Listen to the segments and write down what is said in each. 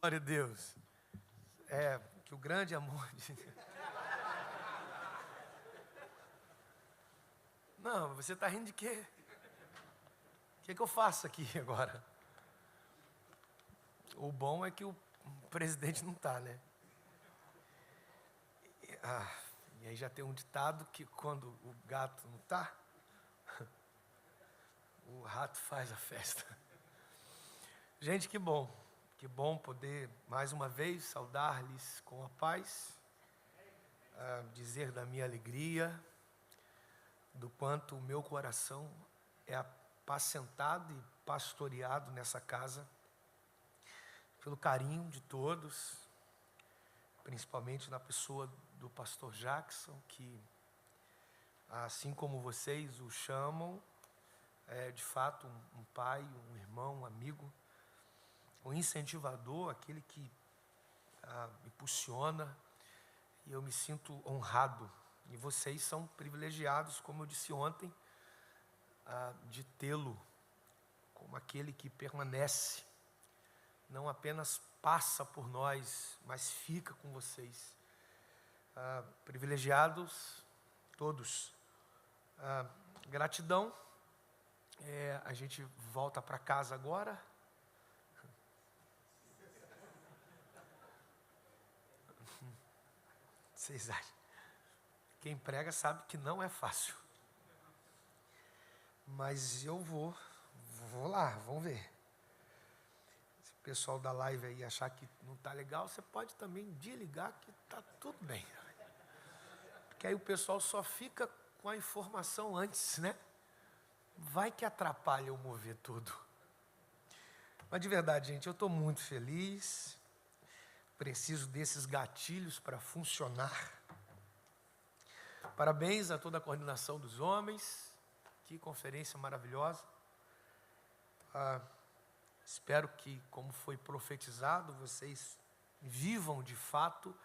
Glória a Deus. Que o grande amor de Deus. Não, você está rindo de quê? O que eu faço aqui agora? O bom é que o presidente não está, né? E aí já tem um ditado que quando o gato não está, o rato faz a festa. Gente, que bom poder mais uma vez saudar-lhes com a paz, dizer da minha alegria, do quanto o meu coração é apacentado e pastoreado nessa casa, pelo carinho de todos, principalmente na pessoa do pastor Jackson, que, assim como vocês o chamam, é de fato um pai, um irmão, um amigo, um incentivador, aquele que me impulsiona, e eu me sinto honrado. E vocês são privilegiados, como eu disse ontem, de tê-lo como aquele que permanece, não apenas passa por nós, mas fica com vocês. Privilegiados todos. Gratidão. A gente volta para casa agora. Vocês acham? Quem prega sabe que não é fácil. Mas eu vou lá, vamos ver. Se o pessoal da live aí achar que não está legal, você pode também desligar que está tudo bem. Porque aí o pessoal só fica com a informação antes, né? Vai que atrapalha o mover tudo. Mas de verdade, gente, eu estou muito feliz. Preciso desses gatilhos para funcionar. Parabéns a toda a coordenação dos homens. Que conferência maravilhosa. Espero que, como foi profetizado, vocês vivam de fato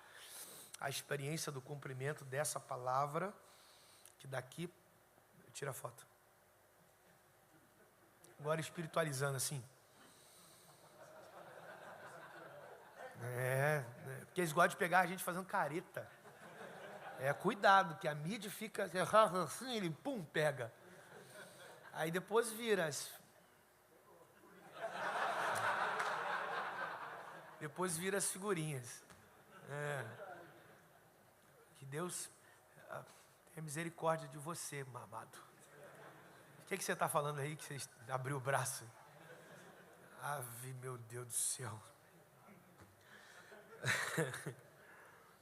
a experiência do cumprimento dessa palavra, que daqui... Tira a foto. Agora espiritualizando assim. Porque eles gostam de pegar a gente fazendo careta. Cuidado, que a mídia fica assim, ele pum, pega. Aí depois vira as... Depois vira as figurinhas. Que Deus tenha misericórdia de você, mamado. O que você está falando aí, que você abriu o braço? Ave, meu Deus do céu.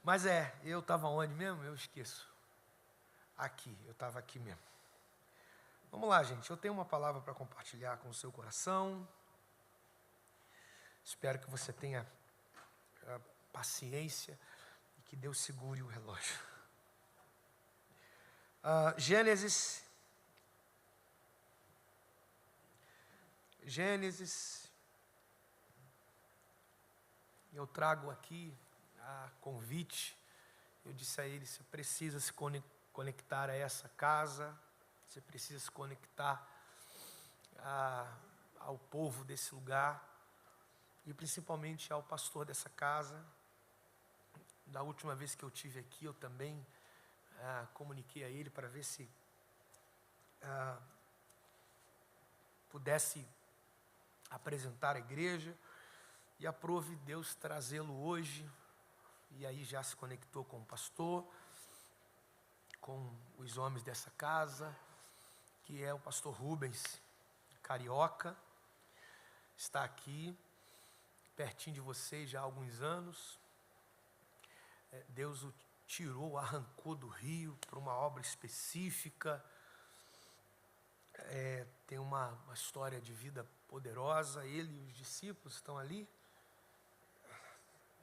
Mas eu estava onde mesmo? Eu esqueço. Aqui, eu estava aqui mesmo. Vamos lá, gente. Eu tenho uma palavra para compartilhar com o seu coração. Espero que você tenha paciência e que Deus segure o relógio. Gênesis. Eu trago aqui a convite. Eu disse a ele: você precisa se conectar a essa casa, você precisa se conectar ao povo desse lugar e principalmente ao pastor dessa casa. Da última vez que eu tive aqui, eu também comuniquei a ele para ver se pudesse apresentar a igreja, e aprove Deus trazê-lo hoje. E aí já se conectou com o pastor, com os homens dessa casa, que é o pastor Rubens, carioca. Está aqui, pertinho de vocês já há alguns anos. Deus o tirou, arrancou do Rio para uma obra específica. Tem uma história de vida poderosa. Ele e os discípulos estão ali.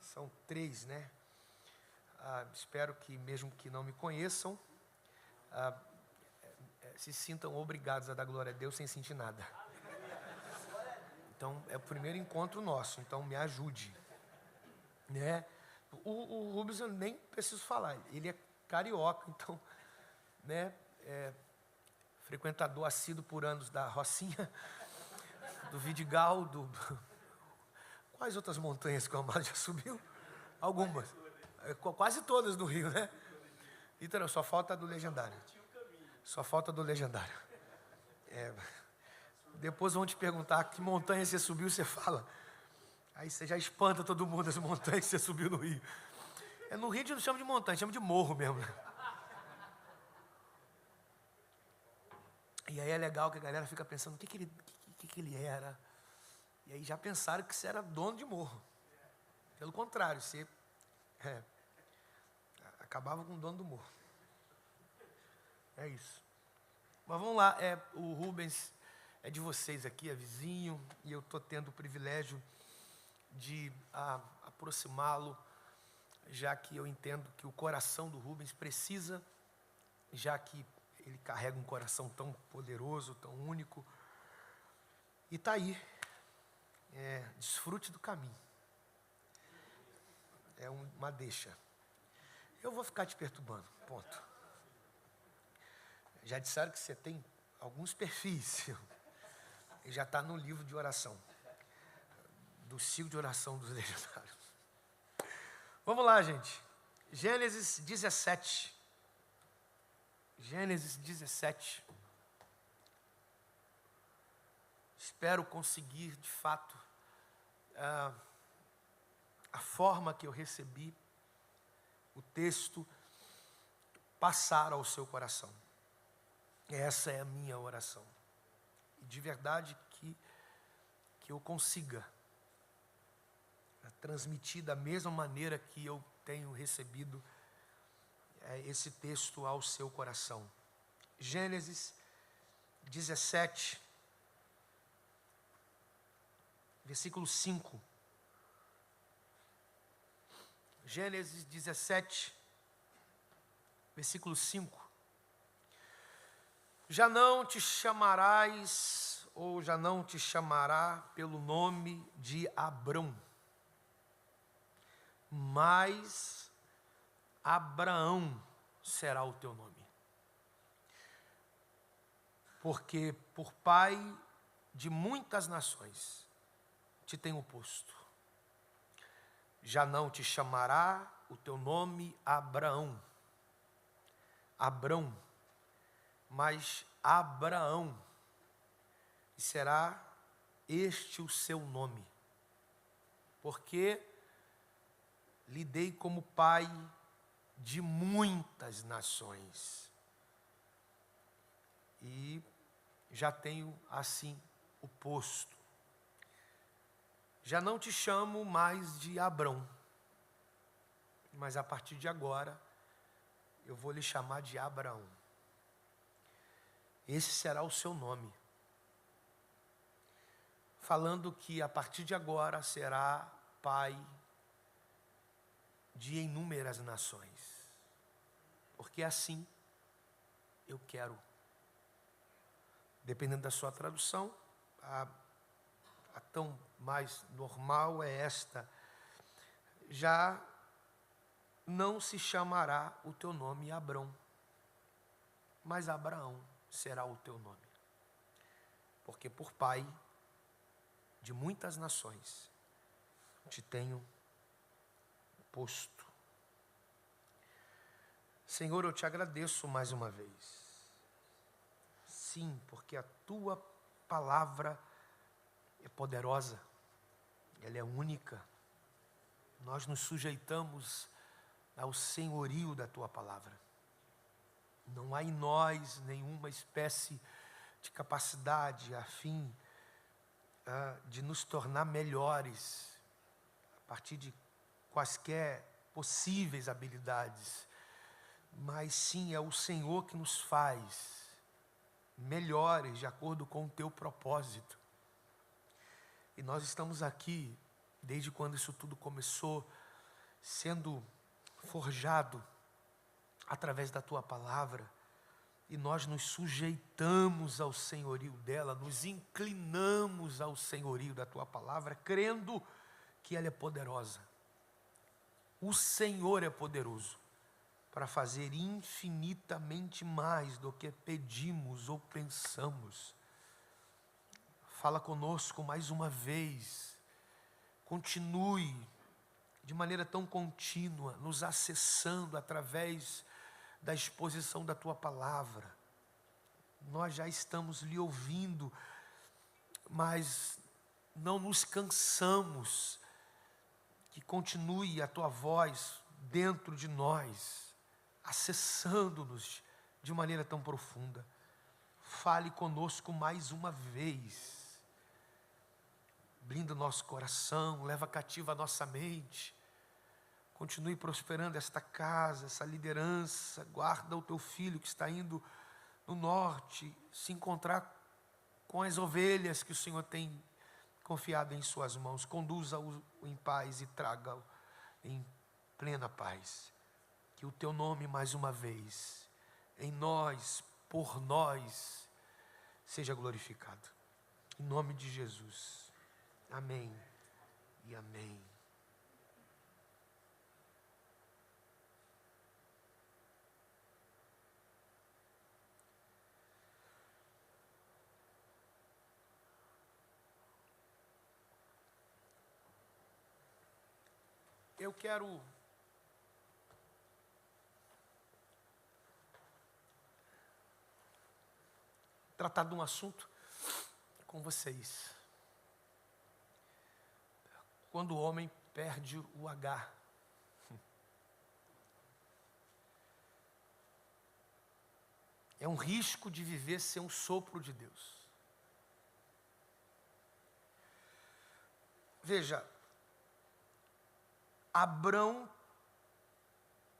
São 3, né? Espero que, mesmo que não me conheçam, se sintam obrigados a dar glória a Deus sem sentir nada. Então, é o primeiro encontro nosso, então me ajude. Né? O Rubens eu nem preciso falar, ele é carioca, então, né? Frequentador assíduo por anos da Rocinha, do Vidigal, Quais outras montanhas que o Amado já subiu? Algumas. Quase todas do Rio, né? Então, só falta a do Legendário. Só falta a do Legendário. Depois vão te perguntar que montanha você subiu, você fala. Aí você já espanta todo mundo as montanhas que você subiu no Rio. No Rio a gente não chama de montanha, chama de morro mesmo. E aí é legal que a galera fica pensando, o que ele era? E aí já pensaram que você era dono de morro. Pelo contrário, você acabava com o dono do morro. É isso. Mas vamos lá, o Rubens é de vocês aqui, é vizinho, e eu estou tendo o privilégio de aproximá-lo, já que eu entendo que o coração do Rubens precisa, já que ele carrega um coração tão poderoso, tão único, e está aí, desfrute do caminho, uma deixa. Eu vou ficar te perturbando, ponto. Já disseram que você tem alguns perfis, e já está no livro de oração, do ciclo de oração dos legendários. Vamos lá, gente. Gênesis 17. Gênesis 17. Espero conseguir, de fato, a forma que eu recebi o texto passar ao seu coração. Essa é a minha oração. E de verdade que eu consiga transmitir da mesma maneira que eu tenho recebido esse texto ao seu coração. Gênesis 17, versículo 5. Gênesis 17, versículo 5. Já não te chamarás, ou já não te chamará pelo nome de Abrão, mas Abraão será o teu nome. Porque por pai de muitas nações te tenho posto. Já não te chamará o teu nome Abraão, mas Abraão, e será este o seu nome, porque lhe dei como pai de muitas nações, e já tenho assim o posto. Já não te chamo mais de Abrão, mas a partir de agora eu vou lhe chamar de Abraão. Esse será o seu nome. Falando que a partir de agora será pai de inúmeras nações. Porque assim eu quero. Dependendo da sua tradução, a tão mais normal é esta: já não se chamará o teu nome Abrão, mas Abraão será o teu nome. Porque por pai de muitas nações te tenho posto. Senhor, eu te agradeço mais uma vez. Sim, porque a tua palavra é poderosa, ela é única. Nós nos sujeitamos ao senhorio da tua palavra. Não há em nós nenhuma espécie de capacidade a fim de nos tornar melhores a partir de quaisquer possíveis habilidades, mas sim é o Senhor que nos faz melhores de acordo com o teu propósito. E nós estamos aqui desde quando isso tudo começou, sendo forjado através da tua palavra, e nós nos sujeitamos ao senhorio dela, nos inclinamos ao senhorio da tua palavra, crendo que ela é poderosa. O Senhor é poderoso para fazer infinitamente mais do que pedimos ou pensamos. Fala conosco mais uma vez, continue de maneira tão contínua, nos acessando através da exposição da Tua palavra. Nós já estamos lhe ouvindo, mas não nos cansamos. Que continue a Tua voz dentro de nós, acessando-nos de maneira tão profunda. Fale conosco mais uma vez. Blinda o nosso coração, leva cativa a nossa mente. Continue prosperando esta casa, essa liderança. Guarda o Teu filho que está indo no norte, se encontrar com as ovelhas que o Senhor tem confiado em suas mãos. Conduza-o em paz e traga-o em plena paz. Que o Teu nome mais uma vez, em nós, por nós, seja glorificado. Em nome de Jesus. Amém e amém. Eu quero tratar de um assunto com vocês. Quando o homem perde o H. É um risco de viver sem um sopro de Deus. Veja, Abrão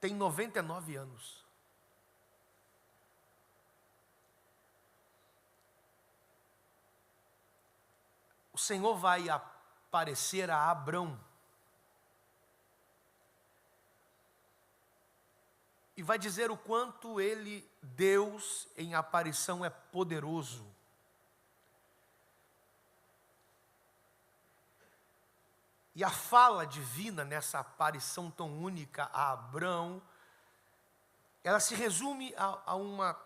tem 99 anos. O Senhor vai aparecer a Abrão e vai dizer o quanto ele, Deus, em aparição é poderoso. E a fala divina nessa aparição tão única a Abrão, ela se resume a uma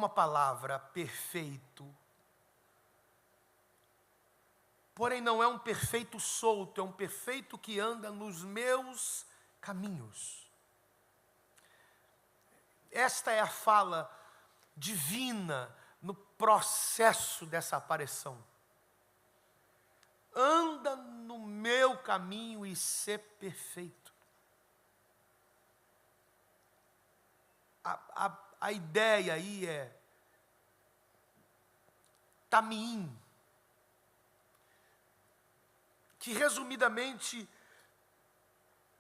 palavra: perfeito. Porém não é um perfeito solto, é um perfeito que anda nos meus caminhos. Esta é a fala divina no processo dessa aparição. Anda no meu caminho e ser perfeito. A ideia aí é tamim, que resumidamente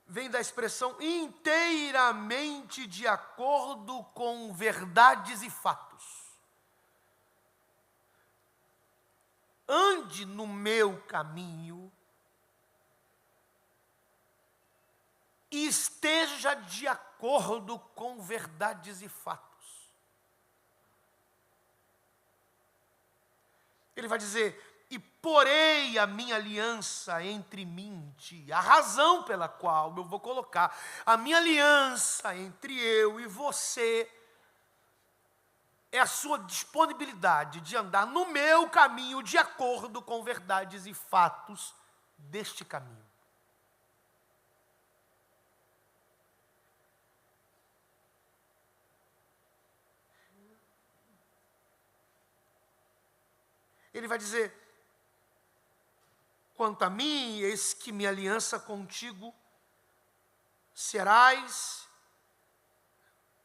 vem da expressão inteiramente de acordo com verdades e fatos. Ande no meu caminho e esteja de acordo com verdades e fatos. Ele vai dizer: e porei a minha aliança entre mim e ti. A razão pela qual eu vou colocar a minha aliança entre eu e você é a sua disponibilidade de andar no meu caminho de acordo com verdades e fatos deste caminho. Ele vai dizer: quanto a mim, eis que minha aliança contigo, serás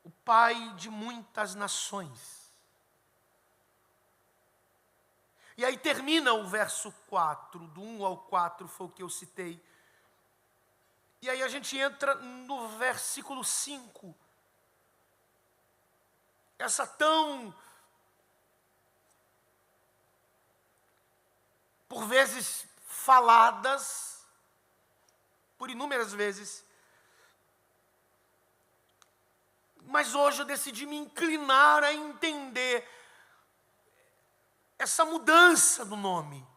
o pai de muitas nações. E aí termina o verso 4, do 1 ao 4 foi o que eu citei. E aí a gente entra no versículo 5. Essa tão, por vezes faladas, por inúmeras vezes, mas hoje eu decidi me inclinar a entender essa mudança do nome.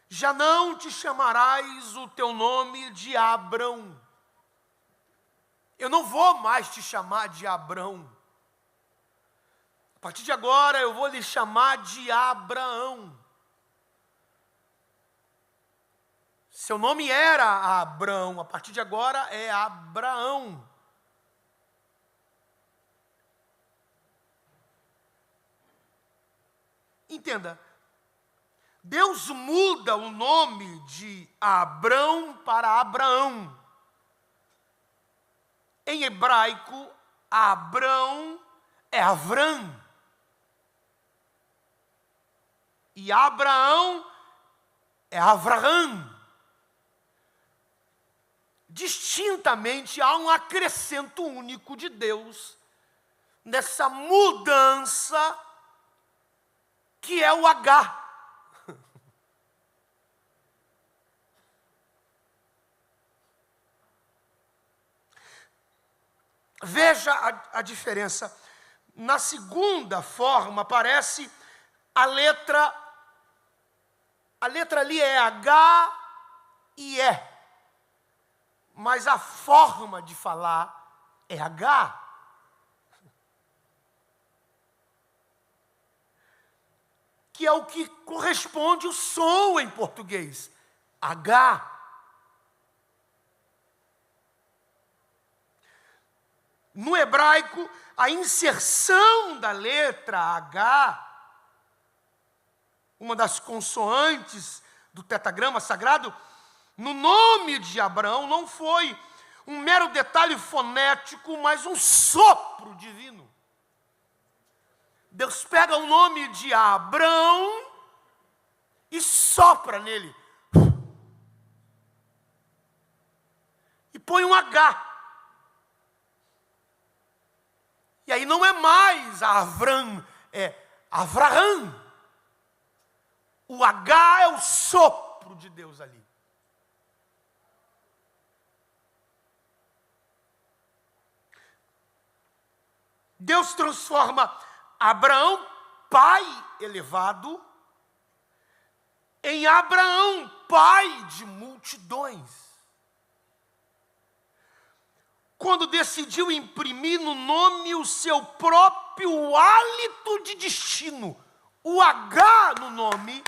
Já não te chamarás o teu nome de Abrão. Eu não vou mais te chamar de Abrão. A partir de agora eu vou lhe chamar de Abraão. Seu nome era Abrão, a partir de agora é Abraão. Entenda, Deus muda o nome de Abrão para Abraão. Em hebraico, Abrão é Avram. E Abraão é Avraham. Distintamente, há um acrescento único de Deus nessa mudança que é o H. Veja a diferença. Na segunda forma aparece a letra ali é H e E. Mas a forma de falar é H. Que é o que corresponde o som em português. H. No hebraico, a inserção da letra H, uma das consoantes do tetragrama sagrado, no nome de Abraão não foi um mero detalhe fonético, mas um sopro divino. Deus pega o nome de Abrão e sopra nele. E põe um H. E aí não é mais Avram, é Avraham. O H é o sopro de Deus ali. Deus transforma Abraão, pai elevado, em Abraão, pai de multidões. Quando decidiu imprimir no nome o seu próprio hálito de destino, o H no nome,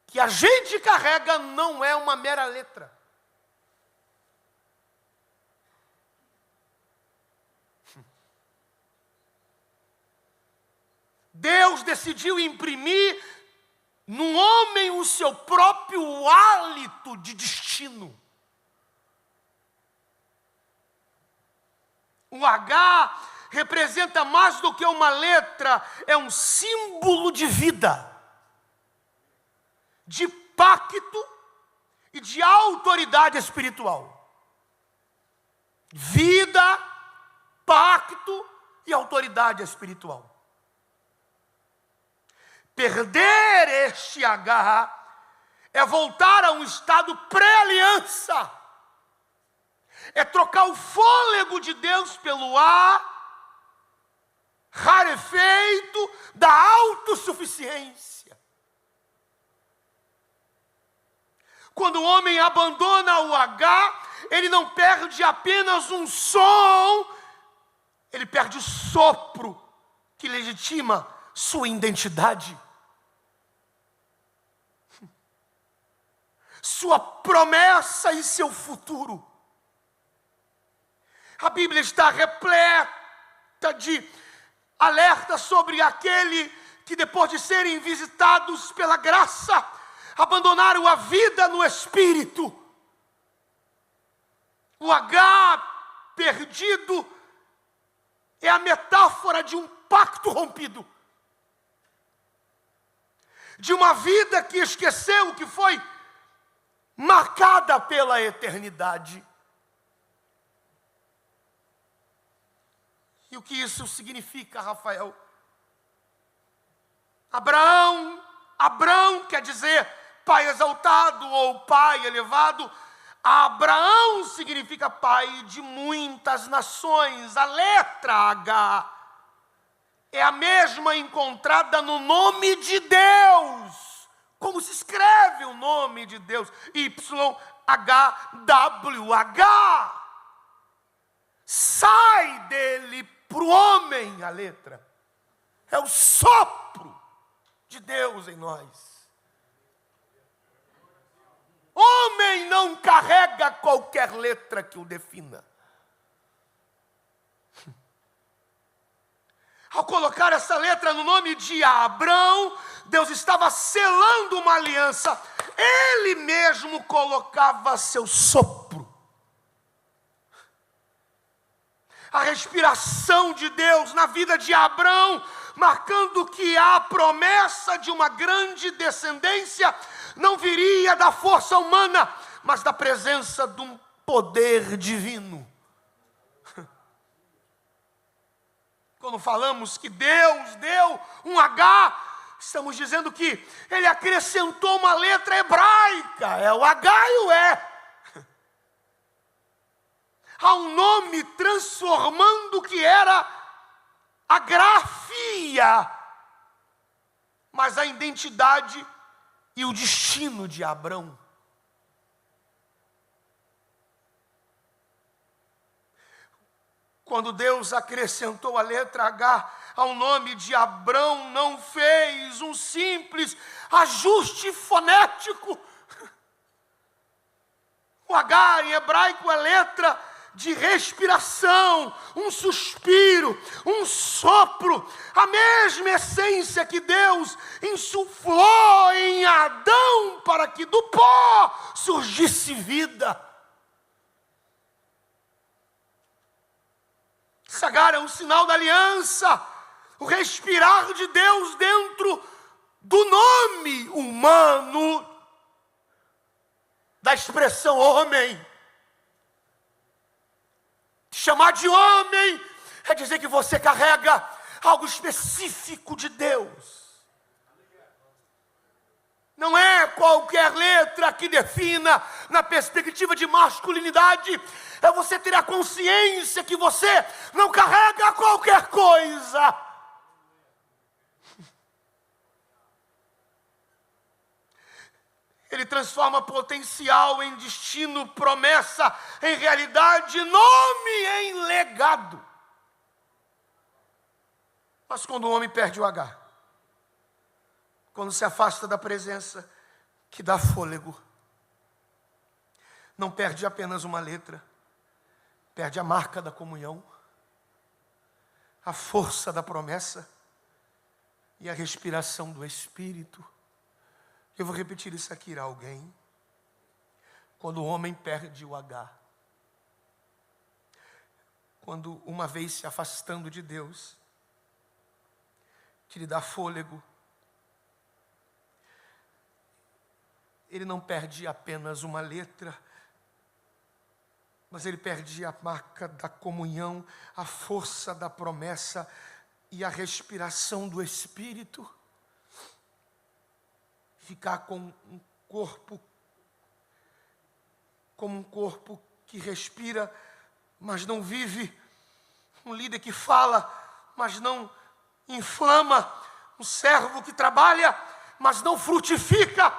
que a gente carrega, não é uma mera letra. Deus decidiu imprimir no homem o seu próprio hálito de destino. O H representa mais do que uma letra, é um símbolo de vida, de pacto e de autoridade espiritual. Vida, pacto e autoridade espiritual. Perder este H é voltar a um estado pré-aliança. É trocar o fôlego de Deus pelo ar, rarefeito da autossuficiência. Quando o homem abandona o H, ele não perde apenas um som, ele perde o sopro que legitima sua identidade. Sua promessa e seu futuro. A Bíblia está repleta de alerta sobre aquele que, depois de serem visitados pela graça, abandonaram a vida no Espírito. O H perdido é a metáfora de um pacto rompido. De uma vida que esqueceu que foi marcada pela eternidade. E o que isso significa, Rafael? Abrão quer dizer pai exaltado ou pai elevado. Abraão significa pai de muitas nações. A letra H é a mesma encontrada no nome de Deus. Como se escreve o nome de Deus? YHWH. Sai dele para o homem a letra. É o sopro de Deus em nós. homem não carrega qualquer letra que o defina. Ao colocar essa letra no nome de Abrão, Deus estava selando uma aliança. Ele mesmo colocava seu sopro. A respiração de Deus na vida de Abrão, marcando que a promessa de uma grande descendência não viria da força humana, mas da presença de um poder divino. Quando falamos que Deus deu um H, estamos dizendo que Ele acrescentou uma letra hebraica, é o H e o E. Há um nome transformando o que era a grafia, mas a identidade e o destino de Abrão. Quando Deus acrescentou a letra H ao nome de Abrão, não fez um simples ajuste fonético. O H em hebraico é letra de respiração, um suspiro, um sopro, a mesma essência que Deus insuflou em Adão para que do pó surgisse vida. Sagar é um sinal da aliança, o respirar de Deus dentro do nome humano, da expressão homem. Chamar de homem é dizer que você carrega algo específico de Deus. Não é qualquer letra que defina na perspectiva de masculinidade. É você ter a consciência que você não carrega qualquer coisa. Ele transforma potencial em destino, promessa em realidade, nome em legado. Mas quando o homem perde o H, quando se afasta da presença que dá fôlego, não perde apenas uma letra, perde a marca da comunhão, a força da promessa e a respiração do Espírito. Eu vou repetir isso aqui a alguém. Quando o homem perde o H, quando uma vez se afastando de Deus, que lhe dá fôlego, ele não perde apenas uma letra, mas ele perde a marca da comunhão, a força da promessa e a respiração do Espírito. Ficar com um corpo, como um corpo que respira, mas não vive. Um líder que fala, mas não inflama. Um servo que trabalha, mas não frutifica.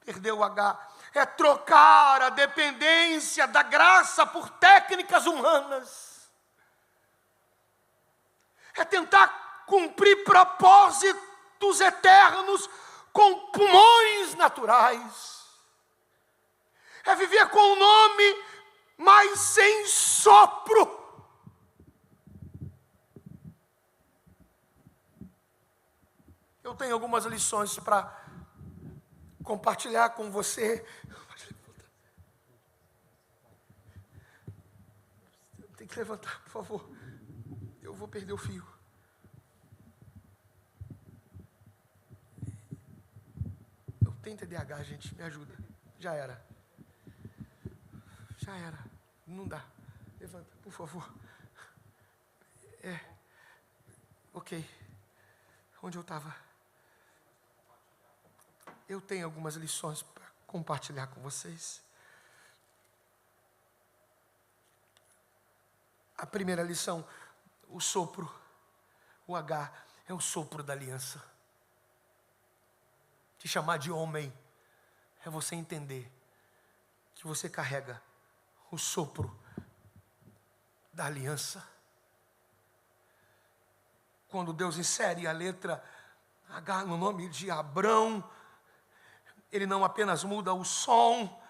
Perdeu o H. É trocar a dependência da graça por técnicas humanas. É tentar cumprir propósitos eternos com pulmões naturais. É viver com o nome, mas sem sopro. Eu tenho algumas lições para compartilhar com você. Tem que levantar, por favor. Eu vou perder o fio. Eu tenho TDAH, gente, me ajuda. Já era. Já era. Não dá. Levanta, por favor. Ok. Onde eu estava? Eu tenho algumas lições para compartilhar com vocês. A primeira lição, o sopro, o H, é o sopro da aliança. Te chamar de homem é você entender que você carrega o sopro da aliança. Quando Deus insere a letra H no nome de Abrão, Ele não apenas muda o som,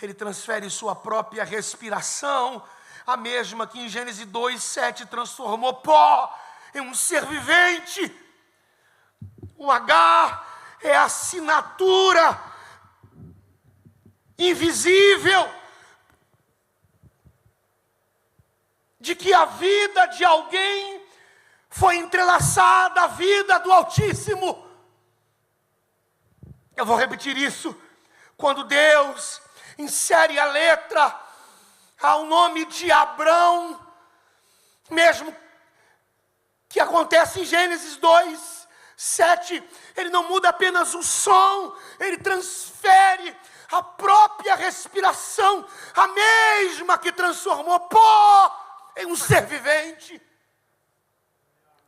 Ele transfere sua própria respiração, a mesma que em Gênesis 2:7 transformou pó em um ser vivente. O H é a assinatura invisível de que a vida de alguém foi entrelaçada à vida do Altíssimo. Eu vou repetir isso. Quando Deus insere a letra ao nome de Abrão, mesmo que acontece em Gênesis 2:7, ele não muda apenas o som, ele transfere a própria respiração, a mesma que transformou pó em um ser vivente.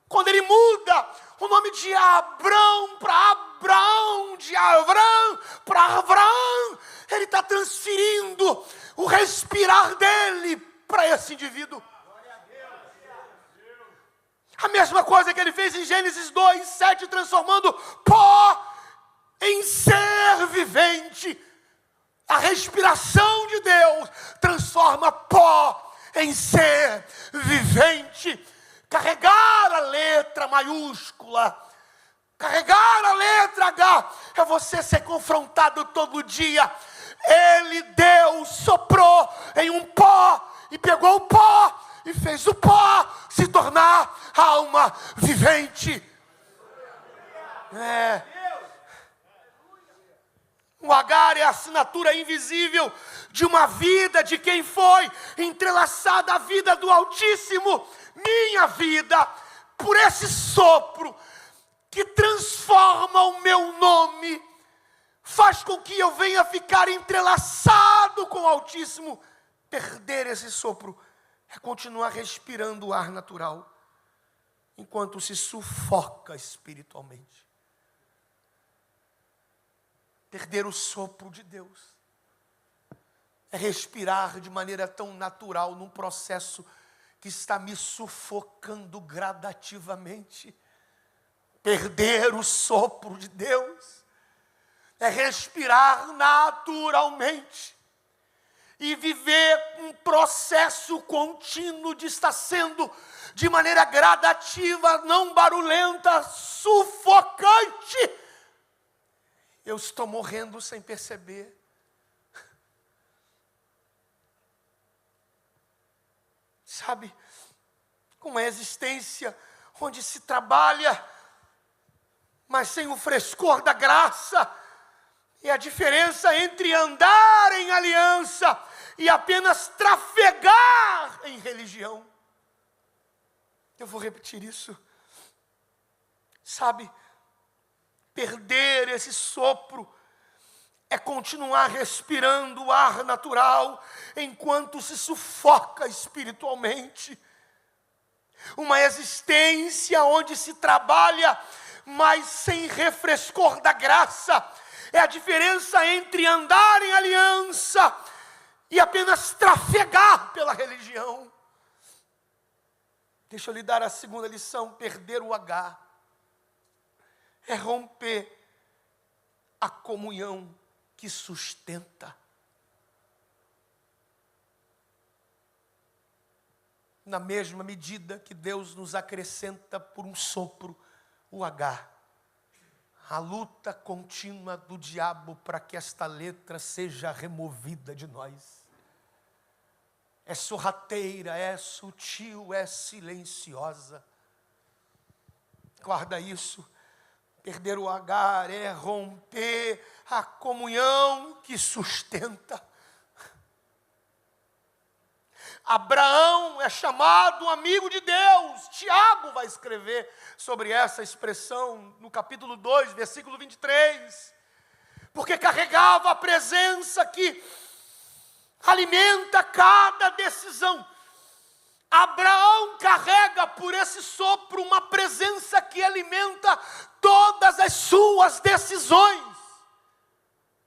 Quando ele muda o nome de Abrão para Abraão, de Avrão para Avrão, ele está transferindo o respirar dele para esse indivíduo. A mesma coisa que ele fez em Gênesis 2:7, transformando pó em ser vivente. A respiração de Deus transforma pó em ser vivente. Carregar a letra maiúscula, carregar a letra H, é você ser confrontado todo dia. Ele, Deus, soprou em um pó, e pegou o pó, e fez o pó se tornar alma vivente. O H é a assinatura invisível de uma vida de quem foi entrelaçada à vida do Altíssimo. Minha vida, por esse sopro que transforma o meu nome, faz com que eu venha ficar entrelaçado com o Altíssimo. Perder esse sopro é continuar respirando o ar natural, enquanto se sufoca espiritualmente. Perder o sopro de Deus é respirar de maneira tão natural num processo que está me sufocando gradativamente. Perder o sopro de Deus é respirar naturalmente e viver um processo contínuo de estar sendo de maneira gradativa, não barulhenta, sufocante. Eu estou morrendo sem perceber. Sabe, com uma existência onde se trabalha, mas sem o frescor da graça, e a diferença entre andar em aliança e apenas trafegar em religião. Eu vou repetir isso. Sabe, perder esse sopro é continuar respirando o ar natural enquanto se sufoca espiritualmente. Uma existência onde se trabalha, mas sem refrescor da graça. É a diferença entre andar em aliança e apenas trafegar pela religião. Deixa eu lhe dar a segunda lição. Perder o H é romper a comunhão que sustenta. Na mesma medida que Deus nos acrescenta por um sopro o H, a luta contínua do diabo para que esta letra seja removida de nós é sorrateira, é sutil, é silenciosa. Guarda isso. Perder o H é romper a comunhão que sustenta. Abraão é chamado amigo de Deus. Tiago vai escrever sobre essa expressão no capítulo 2, versículo 23. Porque carregava a presença que alimenta cada decisão. Abraão carrega por esse sopro uma presença que alimenta todas as suas decisões.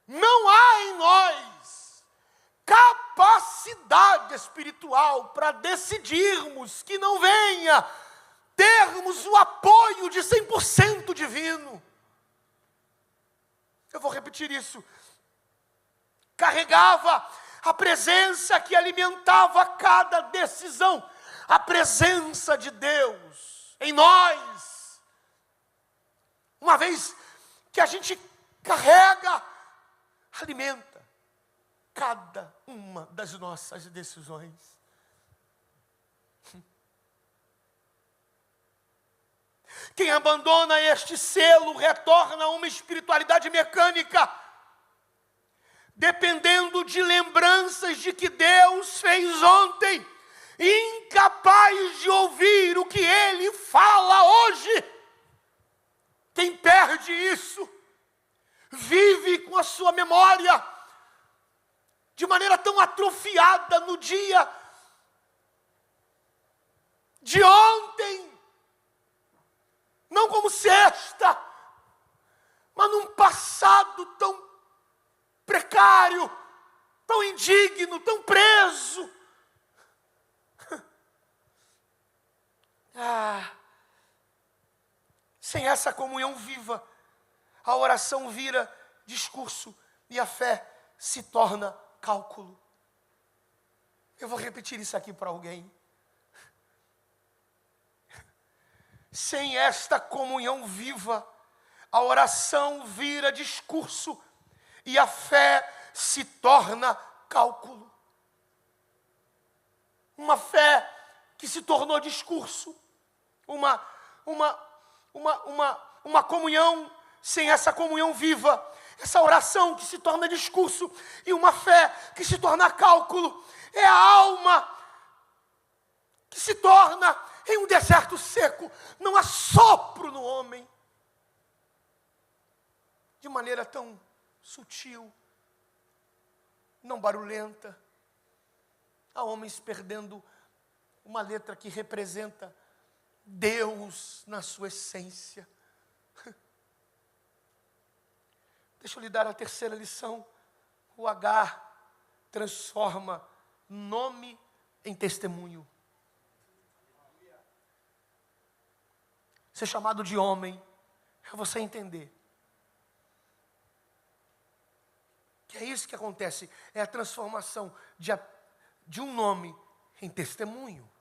Não há em nós capacidade espiritual para decidirmos que não venha termos o apoio de 100% divino. Eu vou repetir isso. carregava a presença que alimentava cada decisão, a presença de Deus em nós. Uma vez que a gente carrega, alimenta cada uma das nossas decisões. Quem abandona este selo retorna a uma espiritualidade mecânica, dependendo de lembranças de que Deus fez ontem, incapaz de ouvir o que Ele fala hoje. Quem perde isso, vive com a sua memória de maneira tão atrofiada no dia de ontem, não como sexta, mas num passado tão precário, tão indigno, tão preso. Sem essa comunhão viva, a oração vira discurso e a fé se torna cálculo. Eu vou repetir isso aqui para alguém. Sem esta comunhão viva, a oração vira discurso e a fé se torna cálculo. Uma fé que se tornou discurso, uma comunhão sem essa comunhão viva, essa oração que se torna discurso e uma fé que se torna cálculo, é a alma que se torna em um deserto seco. Não há sopro no homem, de maneira tão sutil, não barulhenta. Há homens perdendo uma letra que representa Deus na sua essência. Deixa eu lhe dar a terceira lição. O H transforma nome em testemunho. Ser chamado de homem é você entender que é isso que acontece, é a transformação de um nome em testemunho.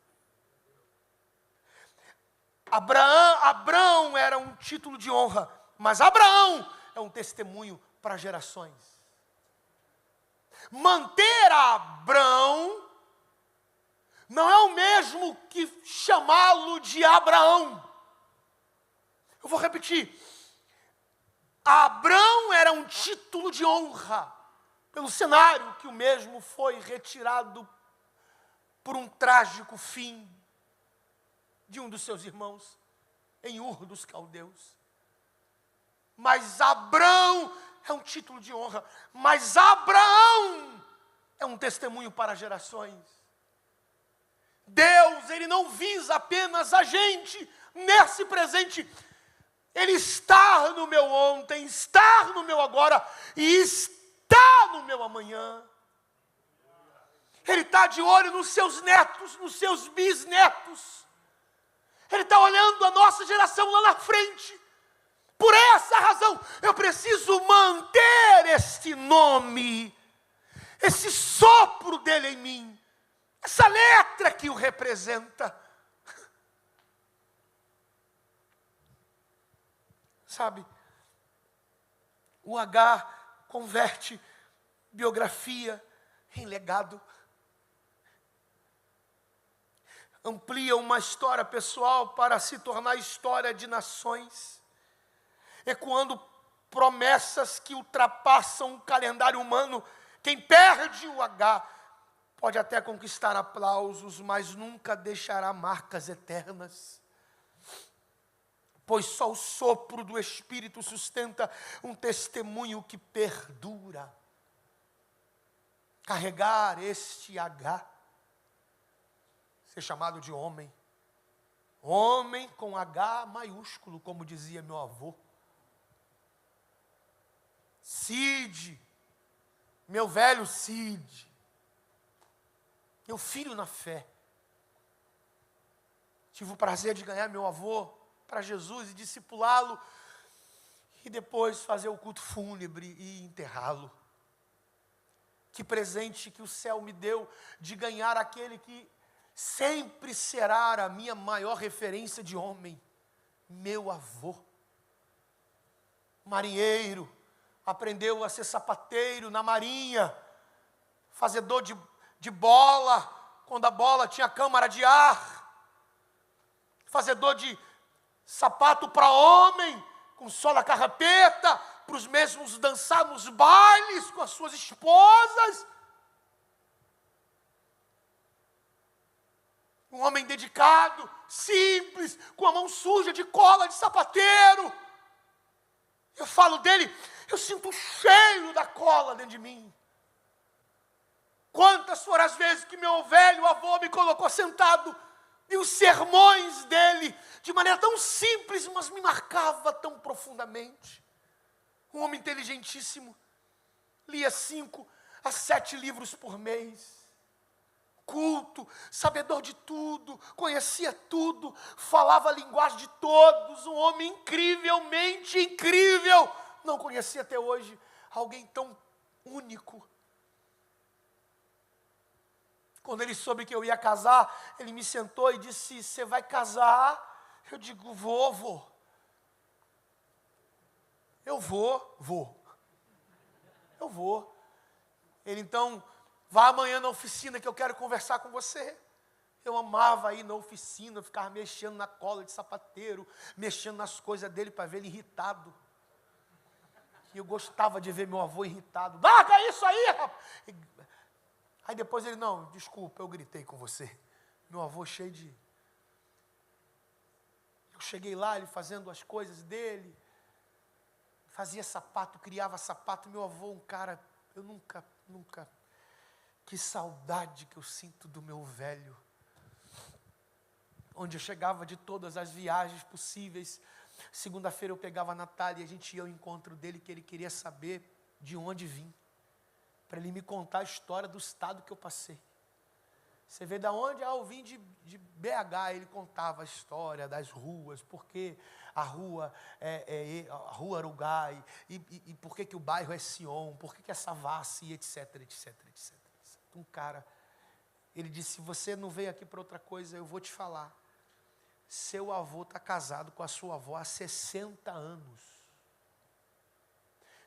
Abraão era um título de honra, mas Abraão é um testemunho para gerações. Manter Abraão não é o mesmo que chamá-lo de Abraão. Eu vou repetir. Abraão era um título de honra, pelo cenário que o mesmo foi retirado por um trágico fim de um dos seus irmãos, em Ur dos Caldeus. Mas Abraão é um título de honra, mas Abraão é um testemunho para gerações. Deus, Ele não visa apenas a gente nesse presente, Ele está no meu ontem, está no meu agora e está no meu amanhã. Ele está de olho nos seus netos, nos seus bisnetos. Ele está olhando a nossa geração lá na frente. Por essa razão, eu preciso manter este nome, esse sopro dele em mim, essa letra que o representa. Sabe, o H converte biografia em legado. Amplia uma história pessoal para se tornar história de nações, ecoando promessas que ultrapassam o calendário humano. Quem perde o H pode até conquistar aplausos, mas nunca deixará marcas eternas. Pois só o sopro do Espírito sustenta um testemunho que perdura. Carregar este H, ser chamado de homem. Homem com H maiúsculo, como dizia meu avô. Cid, meu velho Cid, meu filho na fé. Tive o prazer de ganhar meu avô para Jesus e discipulá-lo, e depois fazer o culto fúnebre e enterrá-lo. Que presente que o céu me deu de ganhar aquele que sempre será a minha maior referência de homem, meu avô. Marinheiro, aprendeu a ser sapateiro na marinha, fazedor de bola, quando a bola tinha câmara de ar, fazedor de sapato para homem, com sola carrapeta, para os mesmos dançar nos bailes com as suas esposas. Um homem dedicado, simples, com a mão suja de cola de sapateiro. Eu falo dele, eu sinto o cheiro da cola dentro de mim. Quantas foram as vezes que meu velho avô me colocou sentado e os sermões dele, de maneira tão simples, mas me marcava tão profundamente. Um homem inteligentíssimo, lia 5 a 7 livros por mês. Culto, sabedor de tudo, conhecia tudo, falava a linguagem de todos, um homem incrivelmente incrível. Não conheci até hoje alguém tão único. Quando ele soube que eu ia casar, ele me sentou e disse: você vai casar? Eu digo: vou. Eu vou. Ele então: vá amanhã na oficina que eu quero conversar com você. Eu amava ir na oficina, ficar mexendo na cola de sapateiro, mexendo nas coisas dele para ver ele irritado. E eu gostava de ver meu avô irritado. Larga isso aí, rapaz! Aí depois ele: não, desculpa, eu gritei com você. Meu avô cheio de... Eu cheguei lá, ele fazendo as coisas dele, fazia sapato, criava sapato. Meu avô, um cara, eu nunca... Que saudade que eu sinto do meu velho. Onde eu chegava de todas as viagens possíveis. Segunda-feira eu pegava a Natália e a gente ia ao encontro dele, que ele queria saber de onde vim. Para ele me contar a história do estado que eu passei. Você vê de onde? Eu vim de BH. Ele contava a história das ruas, porque a rua a rua Uruguai, e por que o bairro é Sion, por que é Savassi, etc. Um cara, ele disse: você não veio aqui para outra coisa, eu vou te falar. Seu avô está casado com a sua avó há 60 anos.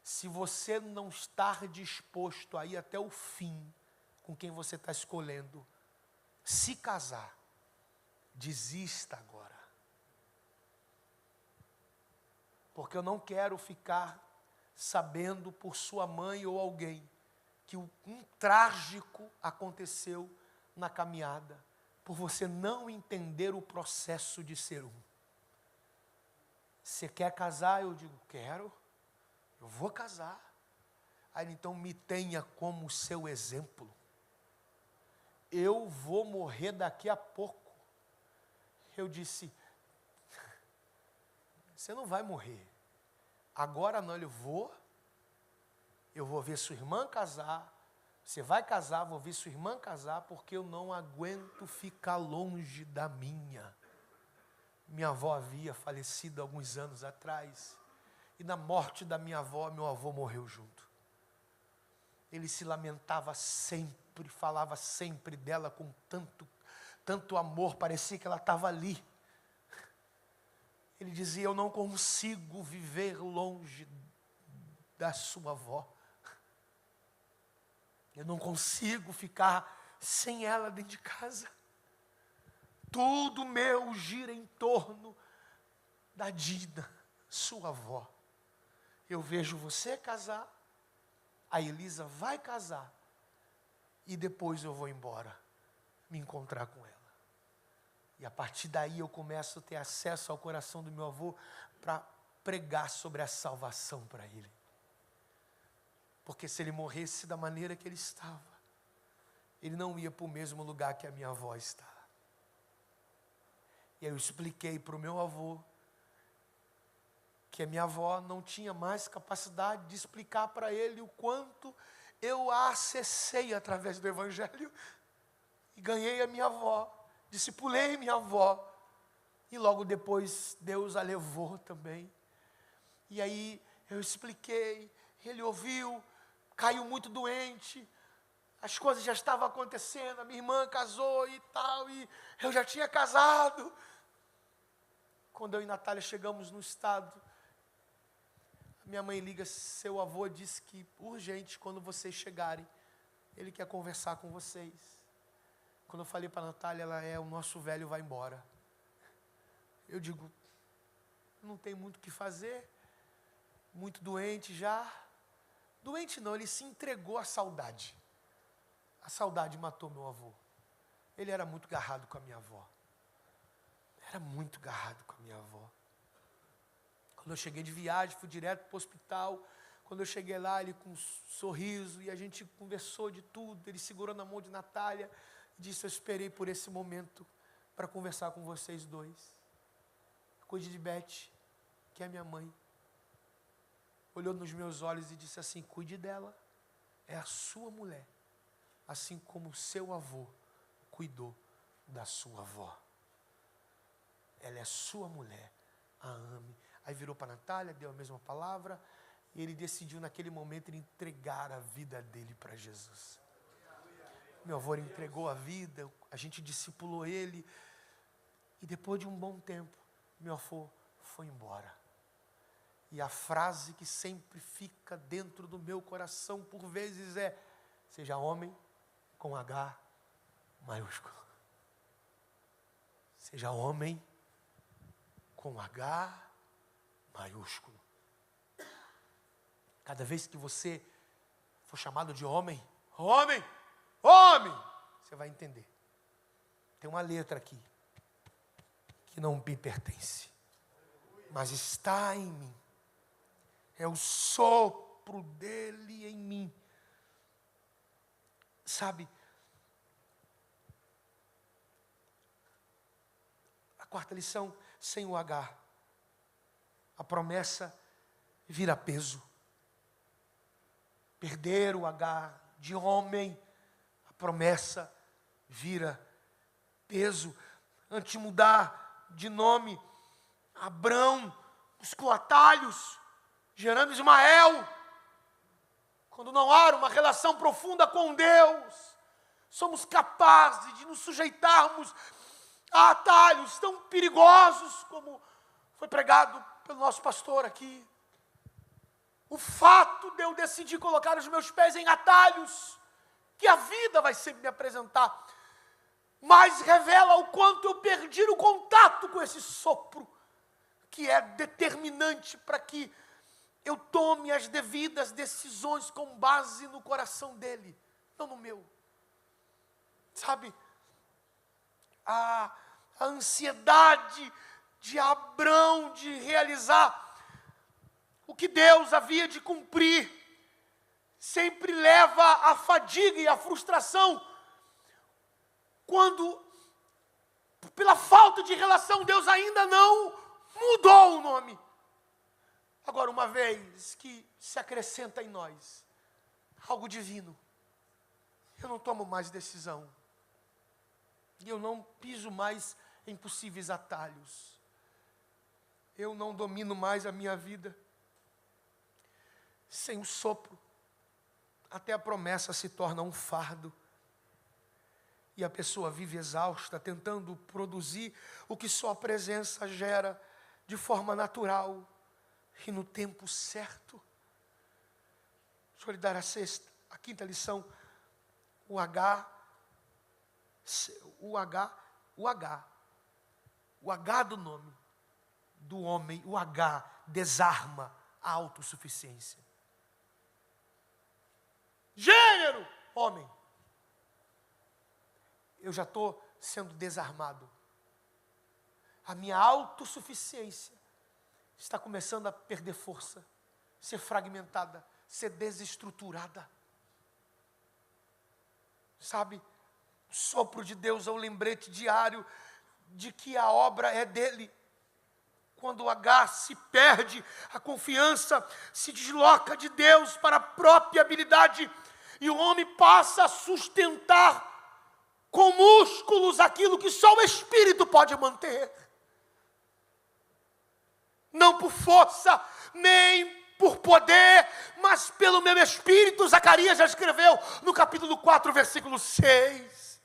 Se você não estar disposto a ir até o fim com quem você está escolhendo, se casar, desista agora. Porque eu não quero ficar sabendo por sua mãe ou alguém que um trágico aconteceu na caminhada, por você não entender o processo de ser um. Você quer casar? Eu digo: quero. Eu vou casar. Aí então me tenha como seu exemplo. Eu vou morrer daqui a pouco. Eu disse: você não vai morrer. Agora não, eu vou ver sua irmã casar. Você vai casar, vou ver sua irmã casar, porque eu não aguento ficar longe da minha. Minha avó havia falecido alguns anos atrás. E na morte da minha avó, meu avô morreu junto. Ele se lamentava sempre, falava sempre dela com tanto amor, parecia que ela estava ali. Ele dizia: eu não consigo viver longe da sua avó. Eu não consigo ficar sem ela dentro de casa. Tudo meu gira em torno da Dina, sua avó. Eu vejo você casar, a Elisa vai casar, e depois eu vou embora, me encontrar com ela. E a partir daí eu começo a ter acesso ao coração do meu avô para pregar sobre a salvação para ele. Porque se ele morresse da maneira que ele estava, ele não ia para o mesmo lugar que a minha avó está. E aí eu expliquei para o meu avô que a minha avó não tinha mais capacidade de explicar para ele o quanto eu a acessei através do Evangelho. E ganhei a minha avó, discipulei minha avó. E logo depois Deus a levou também. E aí eu expliquei, ele ouviu, caiu muito doente, as coisas já estavam acontecendo, a minha irmã casou e tal, e eu já tinha casado. Quando eu e Natália chegamos no estado, minha mãe liga, seu avô disse que, urgente, quando vocês chegarem, ele quer conversar com vocês. Quando eu falei para a Natália, o nosso velho vai embora. Eu digo, não tem muito o que fazer, muito doente já. Doente não, ele se entregou à saudade. A saudade matou meu avô. Ele era muito garrado com a minha avó. Era muito garrado com a minha avó. Quando eu cheguei de viagem, fui direto para o hospital. Quando eu cheguei lá, ele com um sorriso, e a gente conversou de tudo. Ele segurou na mão de Natália e disse, eu esperei por esse momento para conversar com vocês dois. Cuide de Beth, que é minha mãe. Olhou nos meus olhos e disse assim, cuide dela, é a sua mulher, assim como o seu avô cuidou da sua avó. Ela é sua mulher, a ame. Aí virou para a Natália, deu a mesma palavra, e ele decidiu naquele momento entregar a vida dele para Jesus. Meu avô entregou a vida, a gente discipulou ele, e depois de um bom tempo, meu avô foi embora. E a frase que sempre fica dentro do meu coração, por vezes, é, seja homem com H maiúsculo. Seja homem com H maiúsculo. Cada vez que você for chamado de homem, homem, você vai entender. Tem uma letra aqui, que não me pertence, mas está em mim. É o sopro dele em mim. Sabe, a quarta lição, sem o H, a promessa vira peso. Perder o H de homem, a promessa vira peso. Antes de mudar de nome, Abrão buscou atalhos, gerando Ismael. Quando não há uma relação profunda com Deus, somos capazes de nos sujeitarmos a atalhos tão perigosos, como foi pregado pelo nosso pastor aqui. O fato de eu decidir colocar os meus pés em atalhos, que a vida vai sempre me apresentar, mas revela o quanto eu perdi o contato com esse sopro, que é determinante para que eu tome as devidas decisões com base no coração dele, não no meu. Sabe, a ansiedade de Abrão de realizar o que Deus havia de cumprir, sempre leva à fadiga e à frustração, quando, pela falta de relação, Deus ainda não mudou o nome. Agora, uma vez que se acrescenta em nós algo divino, eu não tomo mais decisão, e eu não piso mais em possíveis atalhos, eu não domino mais a minha vida. Sem o sopro, até a promessa se torna um fardo, e a pessoa vive exausta, tentando produzir o que só a presença gera de forma natural e no tempo certo. Deixa eu lhe dar a quinta lição. O H do nome do homem, o H desarma a autossuficiência. Gênero, homem. Eu já estou sendo desarmado. A minha autossuficiência está começando a perder força, ser fragmentada, ser desestruturada. Sabe, o sopro de Deus é o lembrete diário de que a obra é dele. Quando o H se perde, a confiança se desloca de Deus para a própria habilidade, e o homem passa a sustentar com músculos aquilo que só o Espírito pode manter. Não por força, nem por poder, mas pelo meu espírito, Zacarias já escreveu no capítulo 4, versículo 6.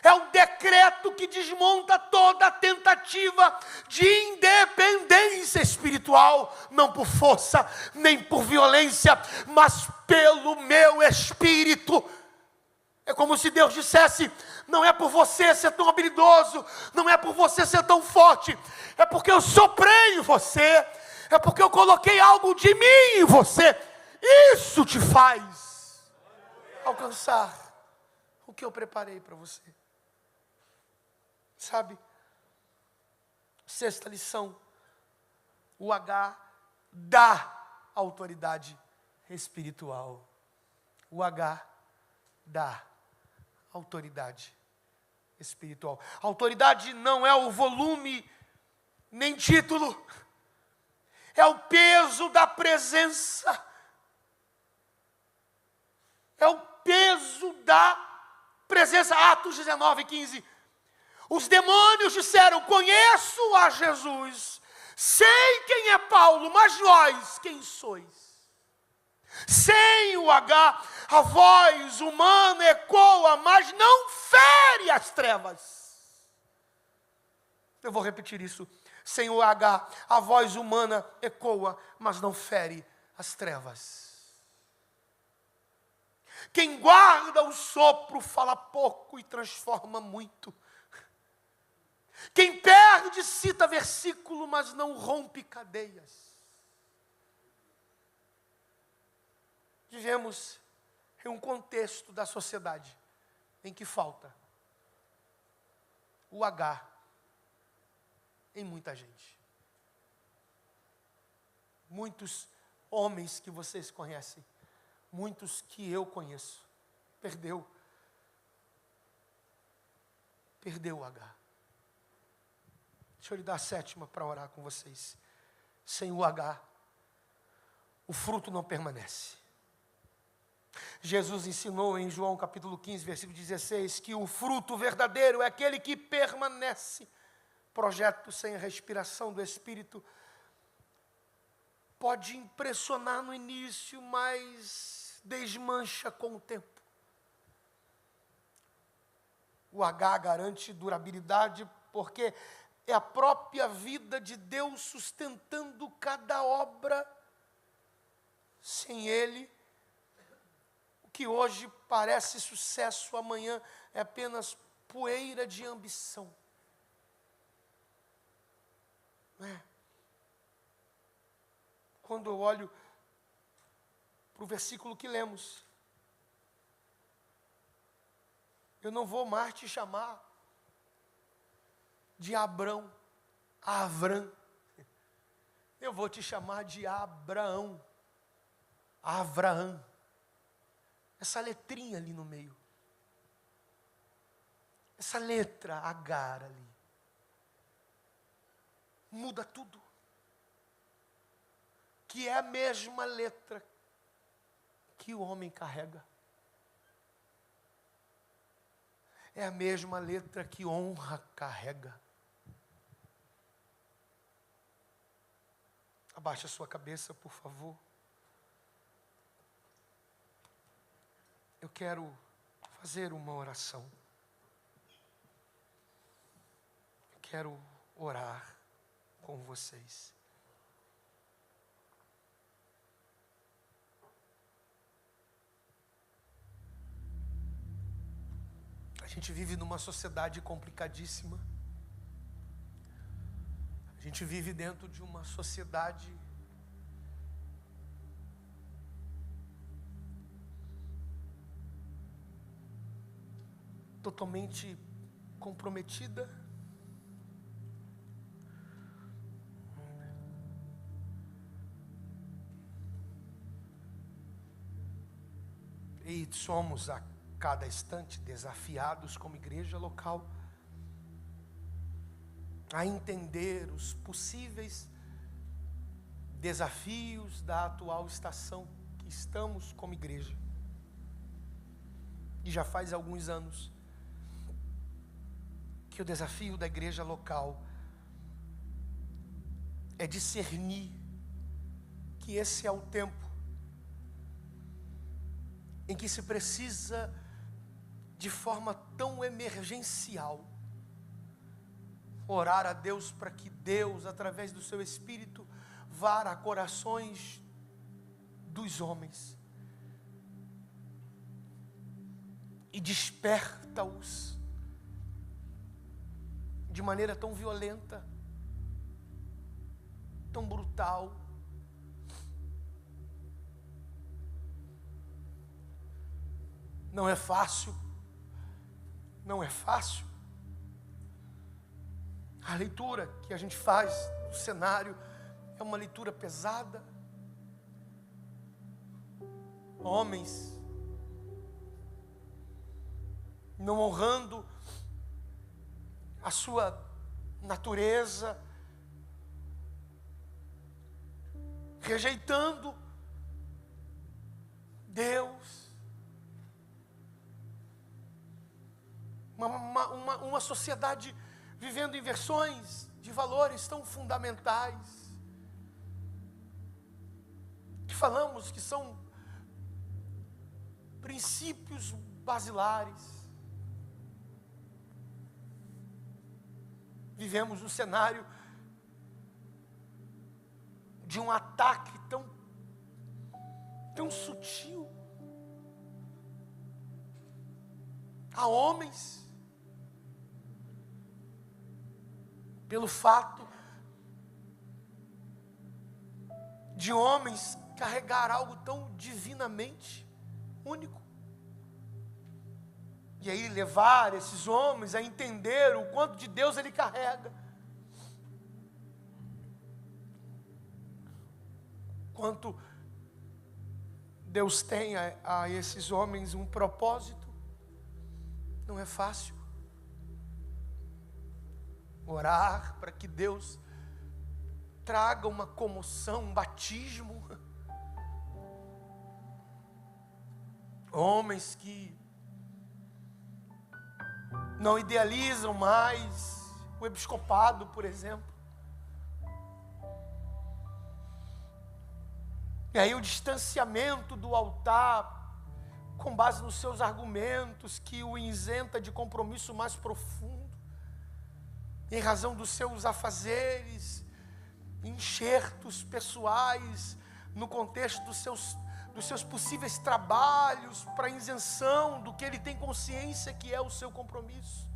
É um decreto que desmonta toda tentativa de independência espiritual, não por força, nem por violência, mas pelo meu espírito. É como se Deus dissesse: não é por você ser tão habilidoso, não é por você ser tão forte, é porque eu soprei em você, é porque eu coloquei algo de mim em você. Isso te faz alcançar o que eu preparei para você. Sabe? Sexta lição: o H dá autoridade espiritual. O H dá autoridade espiritual. Autoridade não é o volume, nem título, é o peso da presença, é o peso da presença. Atos 19, 15. Os demônios disseram: conheço a Jesus, sei quem é Paulo, mas vós quem sois? Sem o H, a voz humana ecoa, mas não fere as trevas. Eu vou repetir isso. Sem o H, a voz humana ecoa, mas não fere as trevas. Quem guarda o sopro fala pouco e transforma muito. Quem perde cita versículo, mas não rompe cadeias. Vivemos em um contexto da sociedade em que falta o H em muita gente. Muitos homens que vocês conhecem, muitos que eu conheço, perdeu o H. Deixa eu lhe dar a sétima para orar com vocês. Sem o H, o fruto não permanece. Jesus ensinou em João capítulo 15, versículo 16, que o fruto verdadeiro é aquele que permanece. Projeto sem a respiração do Espírito pode impressionar no início, mas desmancha com o tempo. O H garante durabilidade, porque é a própria vida de Deus sustentando cada obra. Sem Ele, o que hoje parece sucesso, amanhã é apenas poeira de ambição. Não é? Quando eu olho para o versículo que lemos, eu não vou mais te chamar de Abrão, Avram. Eu vou te chamar de Abraão, Avraham. Essa letrinha ali no meio. Essa letra Agar ali. Muda tudo. Que é a mesma letra que o homem carrega. É a mesma letra que honra carrega. Abaixe a sua cabeça, por favor. Eu quero fazer uma oração. Eu quero orar com vocês. A gente vive numa sociedade complicadíssima. A gente vive dentro de uma sociedade totalmente comprometida. E somos a cada instante desafiados como igreja local a entender os possíveis desafios da atual estação que estamos como igreja. E já faz alguns anos que o desafio da igreja local é discernir que esse é o tempo em que se precisa, de forma tão emergencial, orar a Deus para que Deus, através do seu Espírito, vá a corações dos homens e desperta-os de maneira tão violenta, tão brutal. Não é fácil, não é fácil. A leitura que a gente faz do cenário é uma leitura pesada. Homens não honrando a sua natureza, rejeitando Deus. Uma sociedade vivendo inversões de valores tão fundamentais, que falamos que são princípios basilares. Vivemos um cenário de um ataque tão sutil a homens, pelo fato de homens carregar algo tão divinamente único. E aí levar esses homens a entender o quanto de Deus ele carrega. Quanto Deus tem a esses homens um propósito. Não é fácil. Orar para que Deus traga uma comoção, um batismo. Homens que não idealizam mais o episcopado, por exemplo. E aí o distanciamento do altar, com base nos seus argumentos, que o isenta de compromisso mais profundo, em razão dos seus afazeres, enxertos pessoais, no contexto dos seus possíveis trabalhos, para isenção do que ele tem consciência que é o seu compromisso.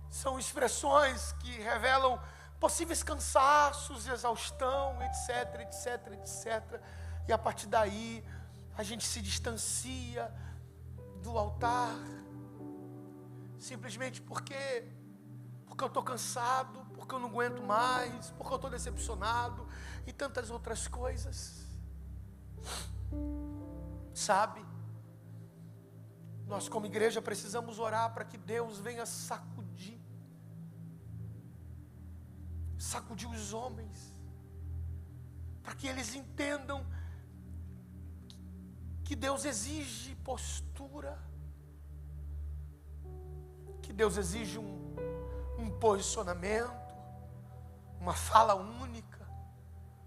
São expressões que revelam possíveis cansaços, exaustão, etc, etc, etc. E a partir daí, a gente se distancia do altar, simplesmente porque eu estou cansado, porque eu não aguento mais, porque eu estou decepcionado, e tantas outras coisas. Sabe, nós como igreja precisamos orar para que Deus venha sacudir os homens, para que eles entendam que Deus exige postura, que Deus exige um posicionamento, uma fala única,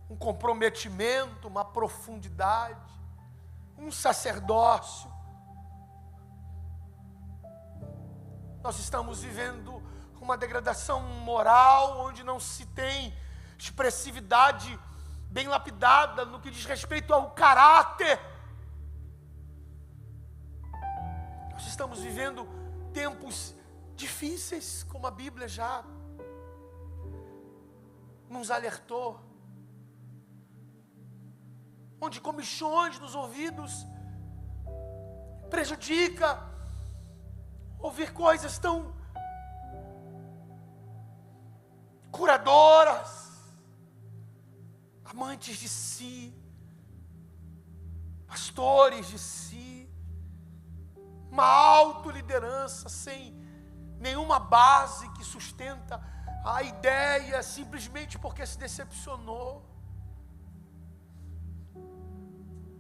um comprometimento, uma profundidade, um sacerdócio. Nós estamos vivendo uma degradação moral, onde não se tem expressividade bem lapidada no que diz respeito ao caráter. Nós estamos vivendo tempos difíceis, como a Bíblia já nos alertou, onde comichões nos ouvidos prejudica ouvir coisas tão curadoras, amantes de si, pastores de si, uma autoliderança sem nenhuma base que sustenta a ideia, simplesmente porque se decepcionou.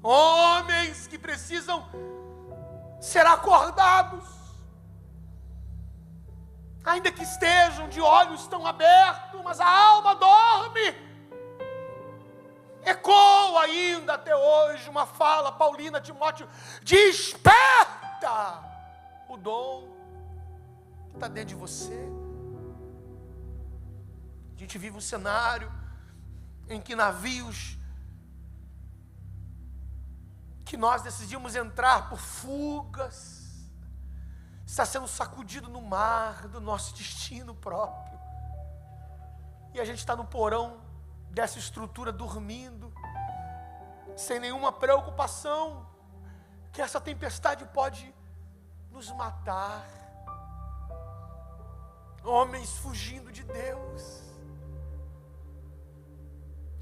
Homens que precisam ser acordados, ainda que estejam de olhos tão abertos, mas a alma dorme. Ecoa ainda até hoje uma fala paulina, Timóteo, desperta o dom que está dentro de você. A gente vive um cenário em que navios que nós decidimos entrar por fugas, está sendo sacudido no mar do nosso destino próprio. E a gente está no porão dessa estrutura dormindo, sem nenhuma preocupação que essa tempestade pode nos matar. Homens fugindo de Deus,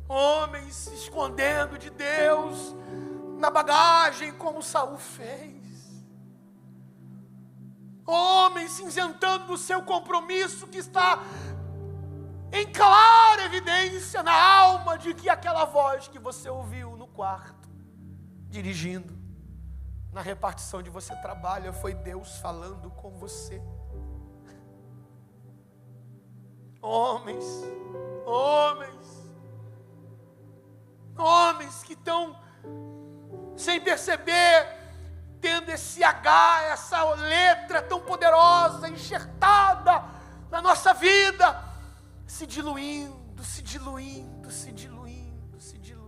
homens se escondendo de Deus na bagagem, como Saul fez. Homens cinzentando do seu compromisso, que está em clara evidência na alma de que aquela voz que você ouviu no quarto, dirigindo, na repartição de você trabalha, foi Deus falando com você. Homens que estão, sem perceber, tendo esse H, essa letra tão poderosa, enxertada na nossa vida, se diluindo, se diluindo, se diluindo, se diluindo.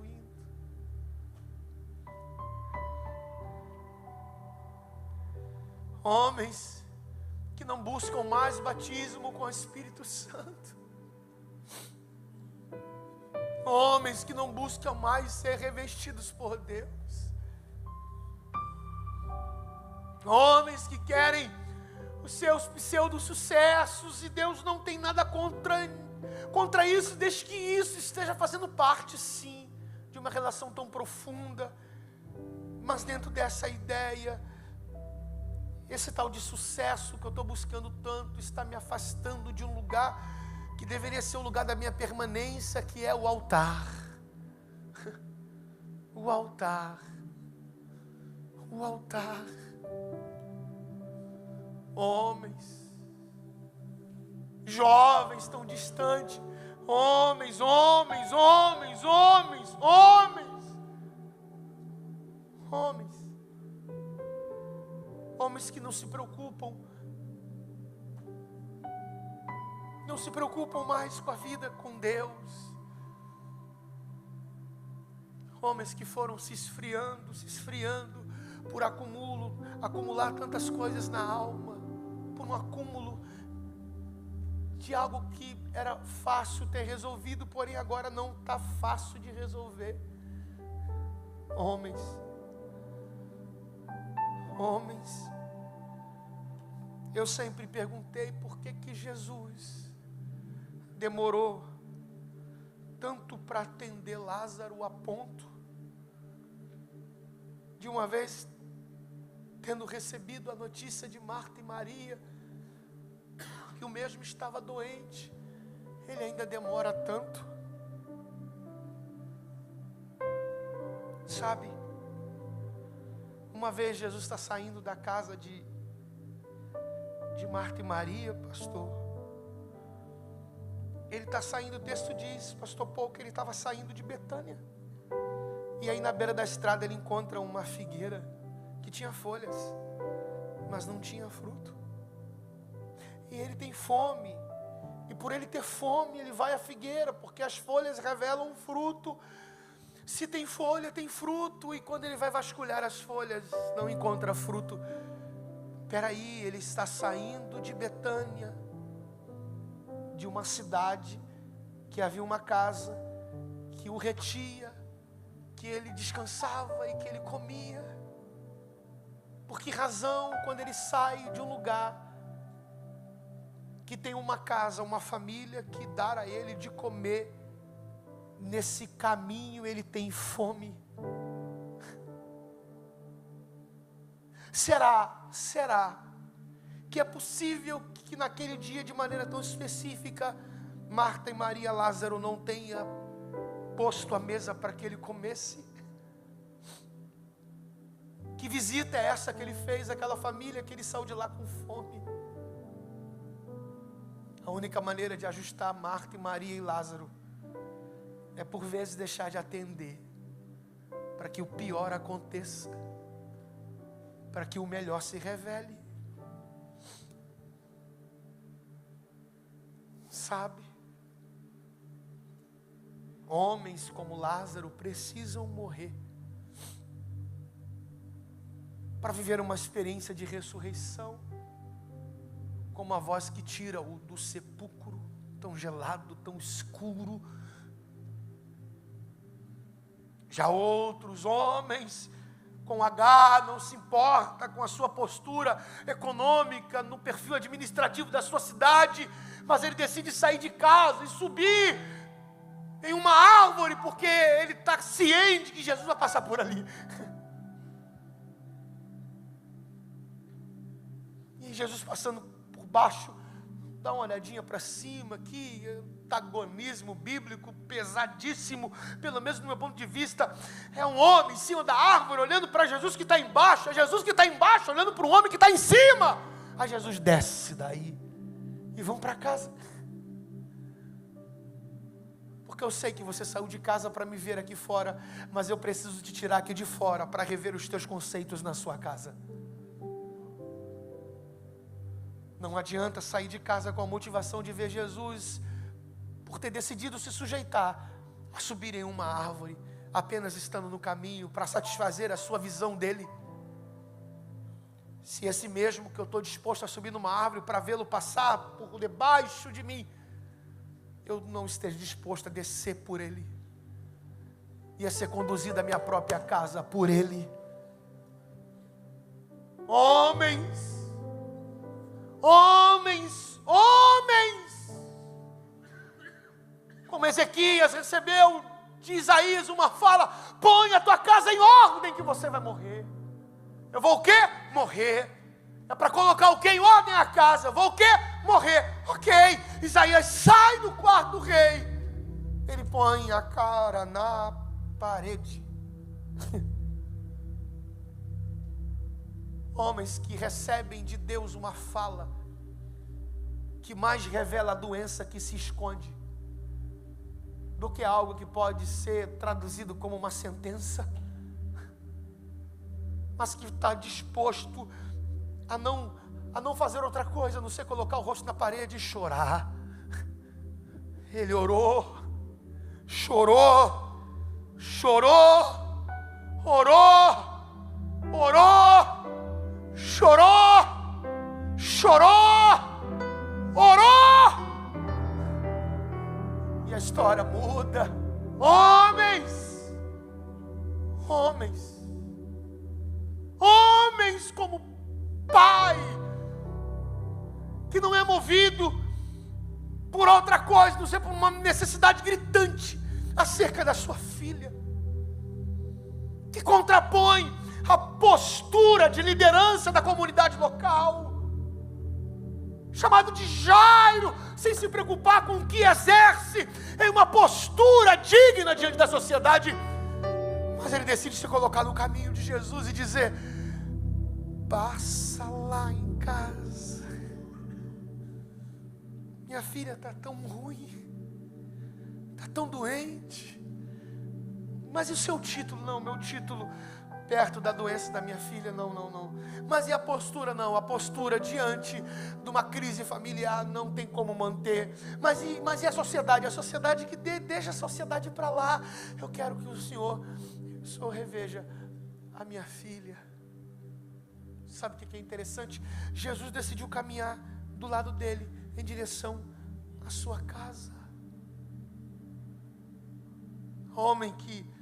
Homens que não buscam mais batismo com o Espírito Santo. Homens que não buscam mais ser revestidos por Deus. Homens que querem os seus pseudo-sucessos, e Deus não tem nada contra isso, desde que isso esteja fazendo parte, sim, de uma relação tão profunda. Mas dentro dessa ideia, esse tal de sucesso que eu estou buscando tanto está me afastando de um lugar que deveria ser o lugar da minha permanência, que é o altar. O altar. O altar. Homens, jovens tão distantes, homens que não se preocupam mais com a vida com Deus. Homens que foram se esfriando por acumular tantas coisas na alma, por um acúmulo de algo que era fácil ter resolvido, porém agora não está fácil de resolver. Homens, eu sempre perguntei por que Jesus demorou tanto para atender Lázaro, a ponto de, uma vez tendo recebido a notícia de Marta e Maria, que o mesmo estava doente, ele ainda demora tanto. Sabe, uma vez Jesus está saindo da casa de Marta e Maria, pastor. Ele está saindo, o texto diz, pastor Paulo, que ele estava saindo de Betânia. E aí na beira da estrada ele encontra uma figueira que tinha folhas, mas não tinha fruto. E ele tem fome. E por ele ter fome, ele vai à figueira, porque as folhas revelam um fruto. Se tem folha, tem fruto. E quando ele vai vasculhar as folhas, não encontra fruto. Peraí, ele está saindo de Betânia, de uma cidade que havia uma casa que o retia, que ele descansava e que ele comia. Por que razão, quando ele sai de um lugar que tem uma casa, uma família que dá a ele de comer, nesse caminho ele tem fome? Será que é possível que naquele dia, de maneira tão específica, Marta e Maria, Lázaro não tenha posto a mesa para que ele comesse? Que visita é essa que ele fez àquela família, que ele saiu de lá com fome? A única maneira de ajustar Marta e Maria e Lázaro é por vezes deixar de atender para que o pior aconteça, para que o melhor se revele. Sabe? Homens como Lázaro precisam morrer para viver uma experiência de ressurreição, como a voz que tira-o do sepulcro, tão gelado, tão escuro. Já outros homens com H não se importa com a sua postura econômica, no perfil administrativo da sua cidade, mas ele decide sair de casa e subir em uma árvore, porque ele está ciente que Jesus vai passar por ali. E Jesus passando por baixo, dá uma olhadinha para cima, que antagonismo bíblico pesadíssimo, pelo menos do meu ponto de vista. É um homem em cima da árvore, olhando para Jesus que está embaixo, é Jesus que está embaixo, olhando para o homem que está em cima. Aí Jesus desce daí, e vão para casa. Porque eu sei que você saiu de casa para me ver aqui fora, mas eu preciso te tirar aqui de fora, para rever os teus conceitos na sua casa. Não adianta sair de casa com a motivação de ver Jesus, por ter decidido se sujeitar a subir em uma árvore, apenas estando no caminho, para satisfazer a sua visão dele. Se esse mesmo que eu estou disposto a subir numa árvore para vê-lo passar por debaixo de mim, eu não esteja disposto a descer por ele, e a ser conduzido à minha própria casa por ele. Homens, como Ezequias recebeu de Isaías uma fala: põe a tua casa em ordem que você vai morrer. Eu vou o quê? Morrer. É para colocar o quê em ordem a casa? Eu vou o quê? Morrer. Ok, Isaías sai do quarto do rei, ele põe a cara na parede. Homens que recebem de Deus uma fala que mais revela a doença que se esconde do que algo que pode ser traduzido como uma sentença, mas que está disposto a não fazer outra coisa, a não ser colocar o rosto na parede e chorar. Ele orou, chorou, orou, orou, e a história muda. Homens como pai, que não é movido por outra coisa, não sei, por uma necessidade gritante acerca da sua filha, que contrapõe a postura de liderança da comunidade local, chamado de Jairo, sem se preocupar com o que exerce em uma postura digna diante da sociedade, mas ele decide se colocar no caminho de Jesus e dizer: passa lá em casa, minha filha está tão ruim, está tão doente. Mas e o seu título? Não, meu título perto da doença da minha filha, não. Mas e a postura? Não, a postura diante de uma crise familiar não tem como manter. Mas e a sociedade? A sociedade que deixa a sociedade para lá. Eu quero que o Senhor reveja a minha filha. Sabe o que é interessante? Jesus decidiu caminhar do lado dele, em direção à sua casa. Homem que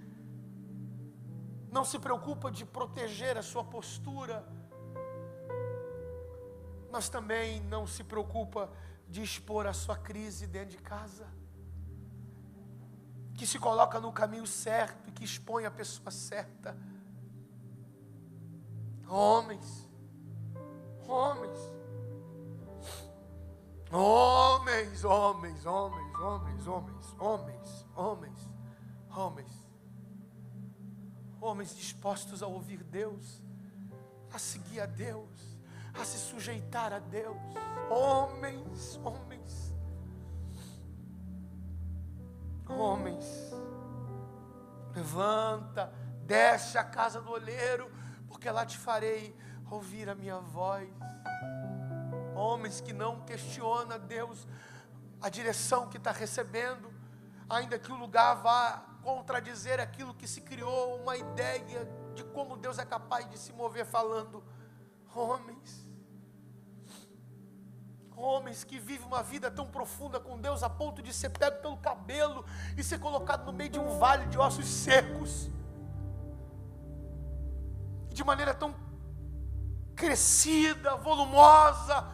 não se preocupa de proteger a sua postura, mas também não se preocupa de expor a sua crise dentro de casa, que se coloca no caminho certo e que expõe a pessoa certa. Homens, dispostos a ouvir Deus, a seguir a Deus, a se sujeitar a Deus. Homens, levanta Desce à casa do olheiro, porque lá te farei ouvir a minha voz. Homens que não questionam, Deus, a direção que está recebendo, ainda que o lugar vá contradizer aquilo que se criou, uma ideia de como Deus é capaz de se mover falando. Homens que vivem uma vida tão profunda com Deus, a ponto de ser pego pelo cabelo e ser colocado no meio de um vale de ossos secos, de maneira tão crescida, volumosa,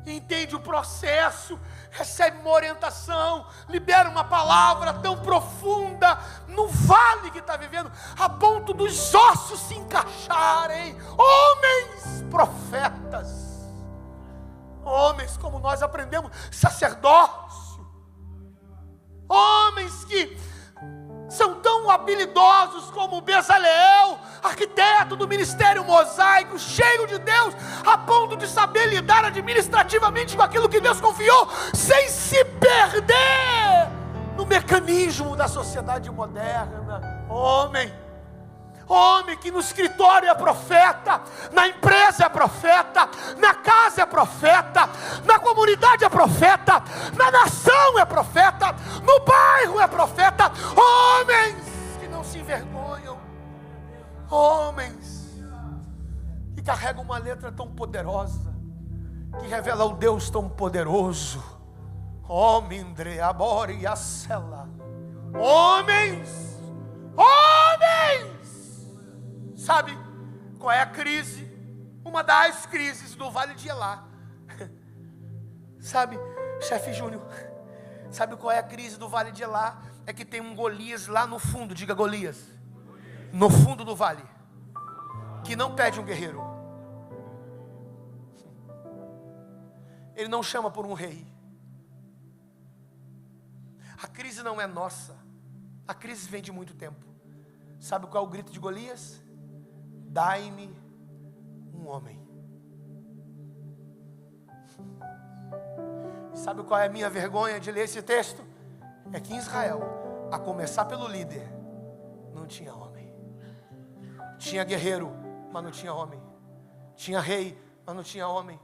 entende o processo, recebe uma orientação, libera uma palavra tão profunda no vale que está vivendo, a ponto dos ossos se encaixarem. Homens profetas, homens como nós aprendemos, sacerdócio, homens que são tão habilidosos como Bezaleel, arquiteto do ministério mosaico, cheio de Deus, a ponto de saber lidar administrativamente com aquilo que Deus confiou, sem se perder no mecanismo da sociedade moderna. Homem que no escritório é profeta, na empresa é profeta, na casa é profeta, na comunidade é profeta, na nação é profeta, no bairro é profeta. Homens que não se envergonham, homens que carregam uma letra tão poderosa, que revela o Deus tão poderoso. Homens. Sabe qual é a crise? Uma das crises do Vale de Elá. Sabe, chefe Júnior, sabe qual é a crise do Vale de Elá? É que tem um Golias lá no fundo, diga Golias, no fundo do vale, que não pede um guerreiro. Ele não chama por um rei. A crise não é nossa, a crise vem de muito tempo. Sabe qual é o grito de Golias? Dai-me um homem. Sabe qual é a minha vergonha de ler esse texto? É que em Israel, a começar pelo líder, não tinha homem. Tinha guerreiro, mas não tinha homem. Tinha rei, mas não tinha homem.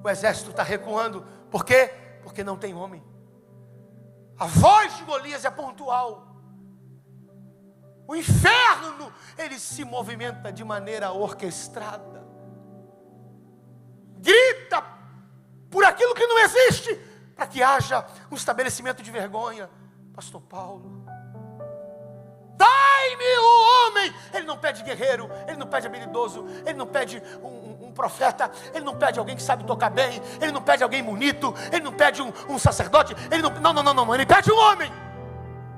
O exército está recuando. Por quê? Porque não tem homem. A voz de Golias é pontual. O inferno, ele se movimenta de maneira orquestrada. Grita por aquilo que não existe, para que haja um estabelecimento de vergonha. Pastor Paulo, dai-me o homem. Ele não pede guerreiro, ele não pede habilidoso, ele não pede um profeta, ele não pede alguém que sabe tocar bem, ele não pede alguém bonito, ele não pede um sacerdote, ele não, ele pede um homem.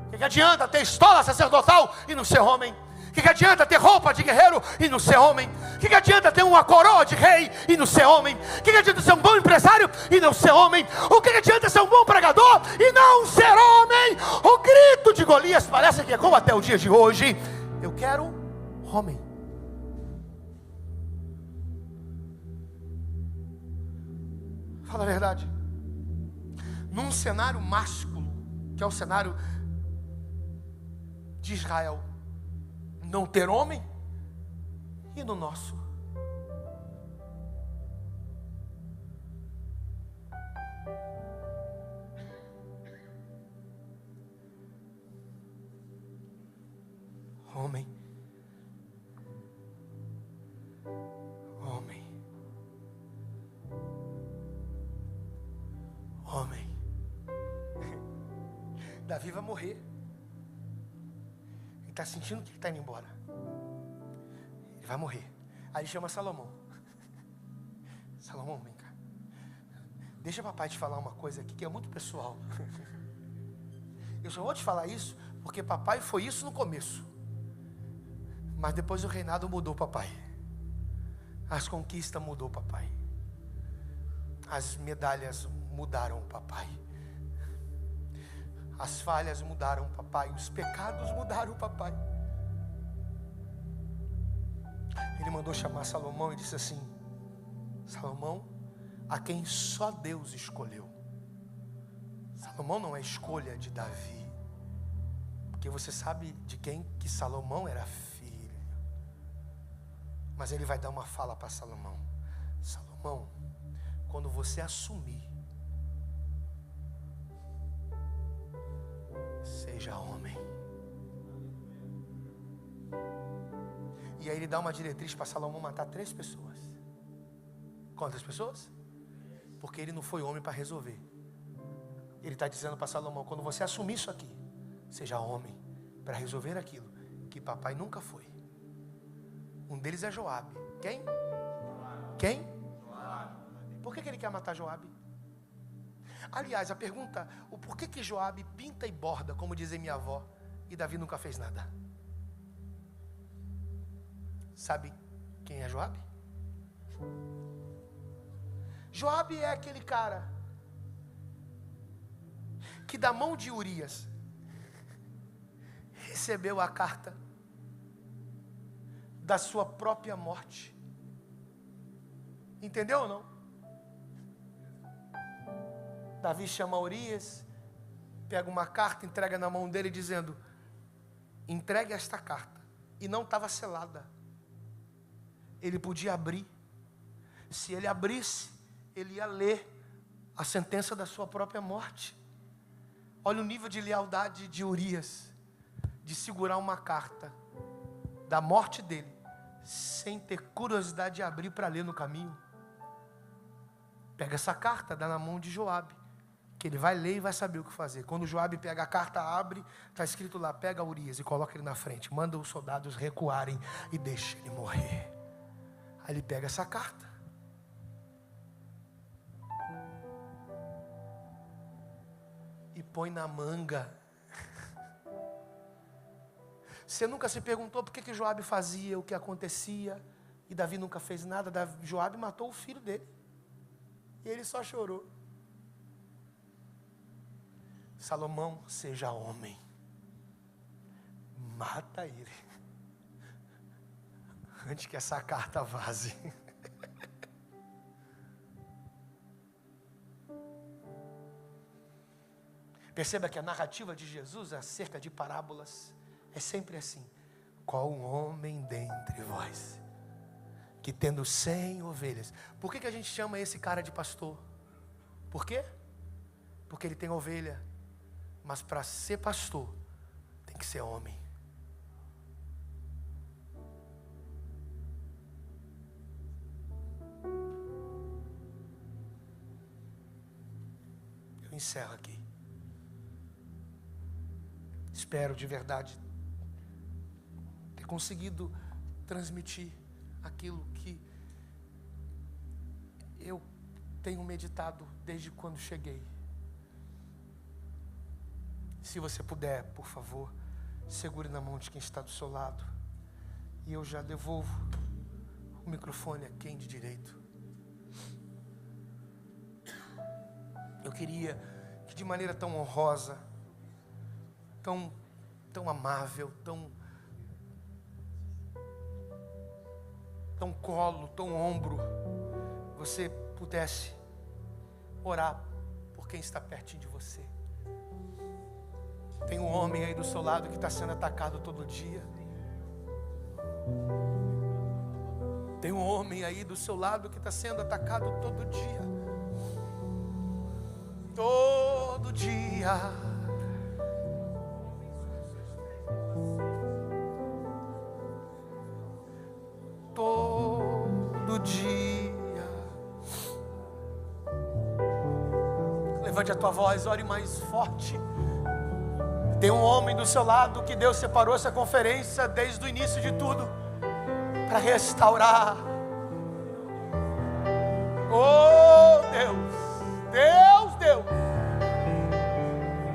O que adianta ter estola sacerdotal e não ser homem? O que adianta ter roupa de guerreiro e não ser homem? O que adianta ter uma coroa de rei e não ser homem? O que adianta ser um bom empresário e não ser homem? O que adianta ser um bom pregador e não ser homem? O grito de Golias parece que é como até o dia de hoje. Eu quero homem. Fala a verdade. Num cenário másculo, que é o cenário de Israel, não ter homem, e no nosso, homem, Davi vai morrer. Está sentindo que ele está indo embora. Ele vai morrer. Aí ele chama Salomão. Salomão, vem cá. Deixa papai te falar uma coisa aqui que é muito pessoal. Eu só vou te falar isso porque papai foi isso no começo. Mas depois o reinado mudou papai. As conquistas mudou papai. As medalhas mudaram papai. As falhas mudaram papai. Os pecados mudaram papai. Ele mandou chamar Salomão e disse assim: Salomão, a quem só Deus escolheu. Salomão não é escolha de Davi, porque você sabe de quem que Salomão era filho. Mas ele vai dar uma fala para Salomão. Salomão, quando você assumir, seja homem. E aí ele dá uma diretriz para Salomão matar 3 pessoas. Quantas pessoas? Porque ele não foi homem para resolver. Ele está dizendo para Salomão, quando você assumir isso aqui, seja homem para resolver aquilo que papai nunca foi. Um deles é Joabe. Quem? Quem? Por que ele quer matar Joabe? Aliás, a pergunta, o porquê que Joabe pinta e borda, como dizia minha avó, e Davi nunca fez nada? Sabe quem é Joabe? Joabe é aquele cara que da mão de Urias recebeu a carta da sua própria morte. Entendeu ou não? Davi chama Urias, pega uma carta, entrega na mão dele dizendo, entregue esta carta. E não estava selada. Ele podia abrir. Se ele abrisse, ele ia ler a sentença da sua própria morte. Olha o nível de lealdade de Urias, de segurar uma carta da morte dele, sem ter curiosidade de abrir para ler no caminho. Pega essa carta, dá na mão de Joabe, que ele vai ler e vai saber o que fazer. Quando Joabe pega a carta, abre, está escrito lá, pega Urias e coloca ele na frente, manda os soldados recuarem e deixa ele morrer. Aí ele pega essa carta, e põe na manga. Você nunca se perguntou por que Joabe fazia o que acontecia e Davi nunca fez nada? Joabe matou o filho dele e ele só chorou. Salomão, seja homem, mata ele antes que essa carta vaze. Perceba que a narrativa de Jesus acerca de parábolas é sempre assim. Qual homem dentre vós que tendo 100 ovelhas? Por que a gente chama esse cara de pastor? Por quê? Porque ele tem ovelha. Mas para ser pastor, tem que ser homem. Eu encerro aqui. Espero de verdade ter conseguido transmitir aquilo que eu tenho meditado desde quando cheguei. Se você puder, por favor, segure na mão de quem está do seu lado. E eu já devolvo o microfone a quem de direito. Eu queria que de maneira tão honrosa, tão amável, tão colo, tão ombro, você pudesse orar por quem está pertinho de você. Tem um homem aí do seu lado que está sendo atacado todo dia. Tem um homem aí do seu lado que está sendo atacado todo dia. Todo dia. Todo dia. Levante a tua voz, ore mais forte. Tem um homem do seu lado que Deus separou essa conferência desde o início de tudo para restaurar. Oh Deus, Deus, Deus,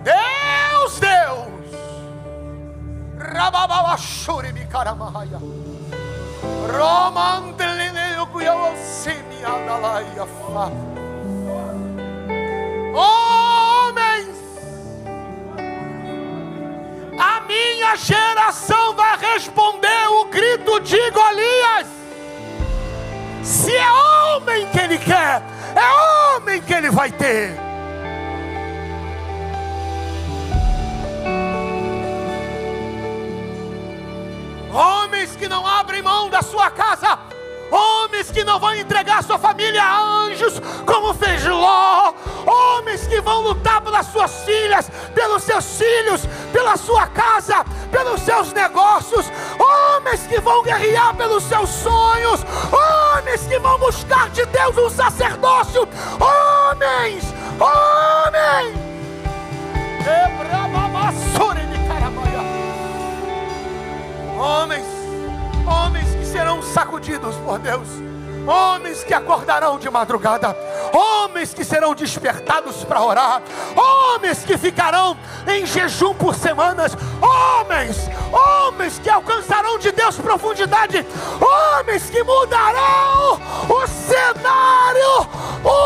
Deus, Deus. Rabababashuri bikaramahaya. Romandelineu kuyawsimi adalaya fa. Homens, a minha geração vai responder o grito de Golias. Se é homem que ele quer, é homem que ele vai ter. Homens que não abrem mão da sua casa, Homens que não vão entregar sua família a anjos, como fez Ló. Homens que vão lutar pelas suas filhas, pelos seus filhos, pela sua casa, pelos seus negócios. Homens que vão guerrear pelos seus sonhos. Homens que vão buscar de Deus um sacerdócio. Homens, homens. Homens que serão sacudidos por Deus. Homens que acordarão de madrugada. Homens que serão despertados para orar. Homens que ficarão em jejum por semanas. Homens que alcançarão de Deus profundidade. Homens que mudarão o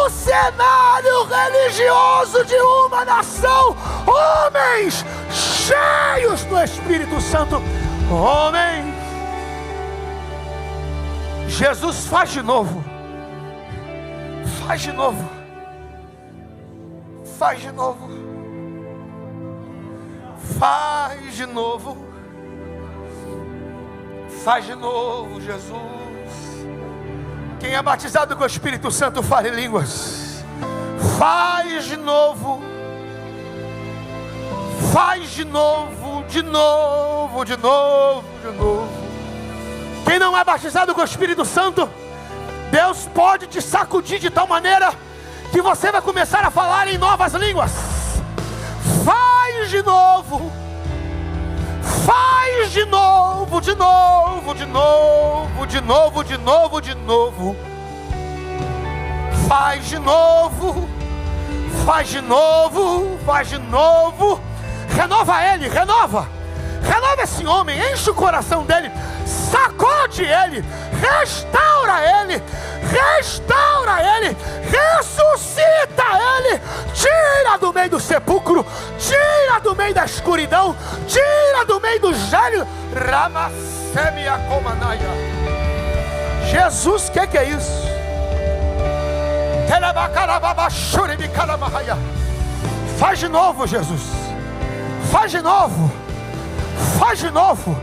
cenário religioso de uma nação. Homens cheios do Espírito Santo. Homens. Jesus faz de novo. Faz de novo. Faz de novo. Faz de novo. Faz de novo, Jesus. Quem é batizado com o Espírito Santo, fale línguas. Faz de novo. Faz de novo, de novo, de novo, de novo. Quem não é batizado com o Espírito Santo, Deus pode te sacudir de tal maneira que você vai começar a falar em novas línguas. Faz de novo. Faz de novo, de novo, de novo, de novo, de novo, de novo. Faz de novo. Faz de novo, faz de novo. Renova ele, renova. Renova esse homem, enche o coração dele. Sacode ele, restaura ele, ressuscita ele, tira do meio do sepulcro, tira do meio da escuridão, tira do meio do gélio. Ramassemia Comanaya. Jesus, que é isso? Faz de novo, Jesus. Faz de novo. Faz de novo.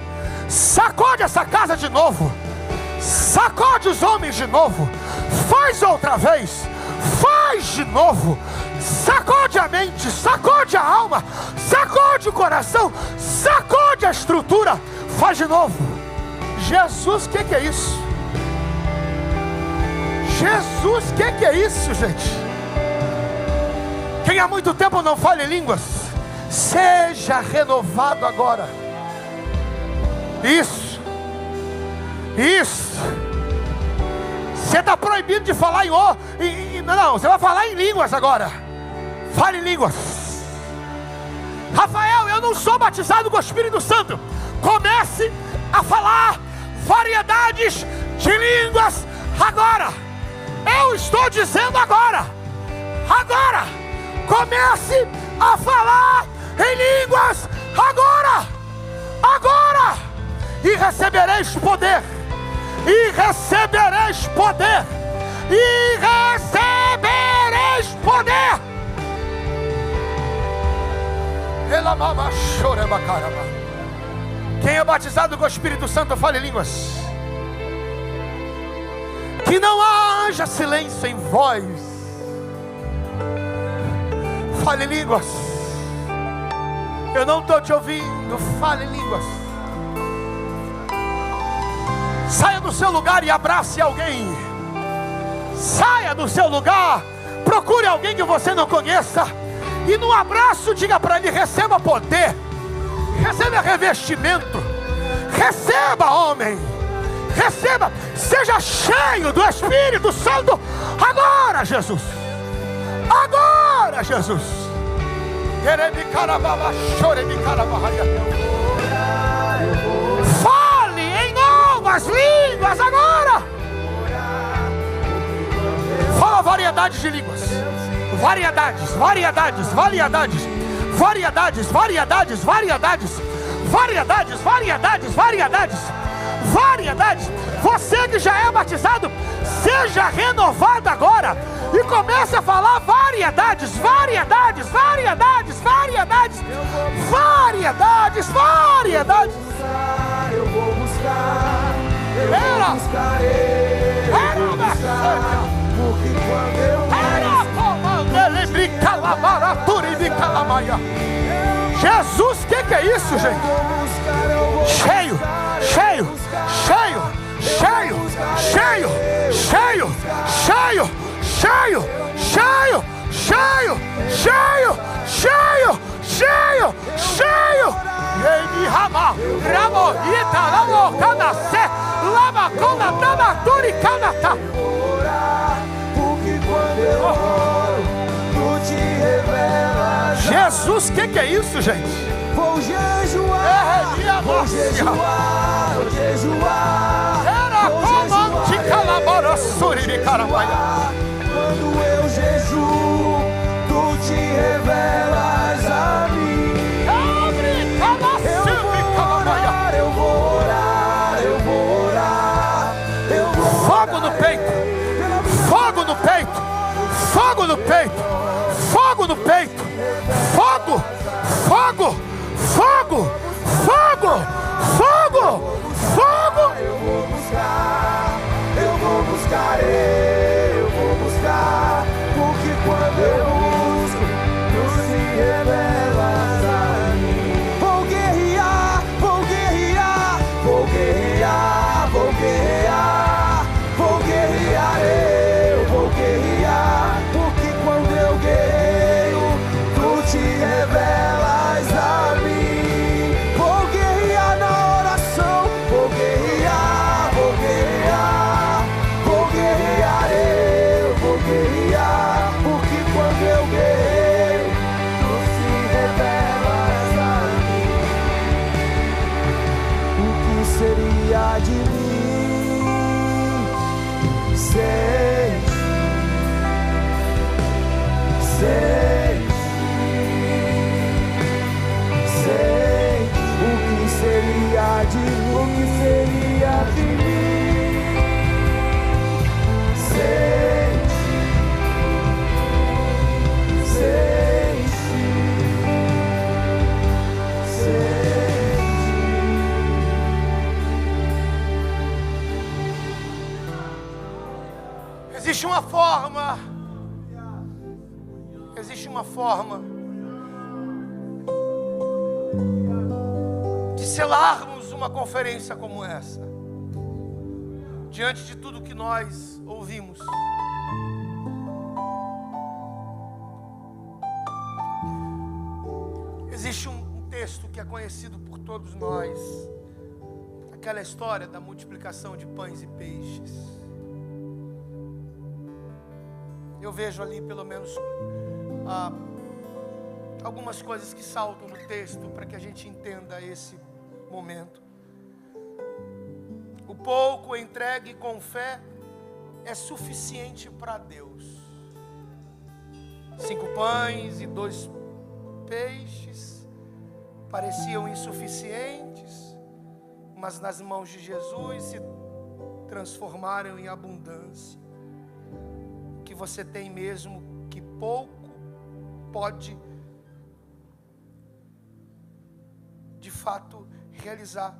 Sacode essa casa de novo. Sacode os homens de novo. Faz outra vez. Faz de novo. Sacode a mente, sacode a alma, sacode o coração, sacode a estrutura. Faz de novo. Jesus, que é isso? Jesus, que é isso, gente? Quem há muito tempo não fala em línguas, seja renovado agora. Isso. Você está proibido de falar não, você vai falar em línguas agora. Fale em línguas. Rafael, eu não sou batizado com o Espírito Santo. Comece a falar variedades de línguas agora. Eu estou dizendo agora. Agora. Comece a falar em línguas agora. Agora. E recebereis poder. E recebereis poder. E recebereis poder. Quem é batizado com o Espírito Santo, fale línguas. Que não haja silêncio em vós. Fale línguas. Eu não estou te ouvindo. Fale línguas. Saia do seu lugar e abrace alguém. Saia do seu lugar. Procure alguém que você não conheça. E no abraço diga para ele: receba poder. Receba revestimento. Receba, homem. Receba. Seja cheio do Espírito Santo. Agora, Jesus. Agora, Jesus. Fale em novas línguas agora. Fala variedades de línguas. Variedades, variedades, variedades. Variedades, variedades, variedades. Variedades, variedades, variedades. Variedades. Você que já é batizado, seja renovado agora e comece a falar variedades, variedades, variedades, variedades, variedades, variedades. Eu vou buscar, eu vou buscar. Jesus, o que é isso, gente? Cheio, cheio, cheio, cheio, cheio, cheio, cheio, cheio, cheio, cheio, cheio, cheio, cheio, cheio. Ei, rama, ramo, ita, ramo, canacé, lava, cona, dama, turi, canata. Jesus, o que é isso, gente? Vou jejuar, vou jejuar, vou jejuar. Era como te calabarossuri de carapalha. Quando eu jejuo, tu te revelas a mim. Eu vou orar, eu vou orar, eu vou orar. Fogo no peito, fogo no peito, fogo no peito, fogo no peito, fogo, fogo, fogo, fogo, fogo, fogo. Eu vou buscar, eu vou buscar, eu vou buscar, porque quando eu busco, tu se revelas a mim. Vou guerrear, vou guerrear, vou guerrear, vou guerrear, vou guerrear, eu vou guerrear, porque quando eu guerreio, tu te revelas a mim. Vou guerrear na oração, vou guerrear, vou guerrear, vou guerrear, eu vou guerrear, porque quando eu guerreio, tu se revelas a mim. O que seria de mim sem o que seria de mim, o que seria de mim Existe uma forma, existe uma forma de selarmos uma conferência como essa, diante de tudo que nós ouvimos. Existe um texto que é conhecido por todos nós, aquela história da multiplicação de pães e peixes. Eu vejo ali pelo menos algumas coisas que saltam no texto para que a gente entenda esse momento. O pouco entregue com fé é suficiente para Deus. 5 pães e 2 peixes pareciam insuficientes, mas nas mãos de Jesus se transformaram em abundância. Que você tem mesmo que pouco pode de fato realizar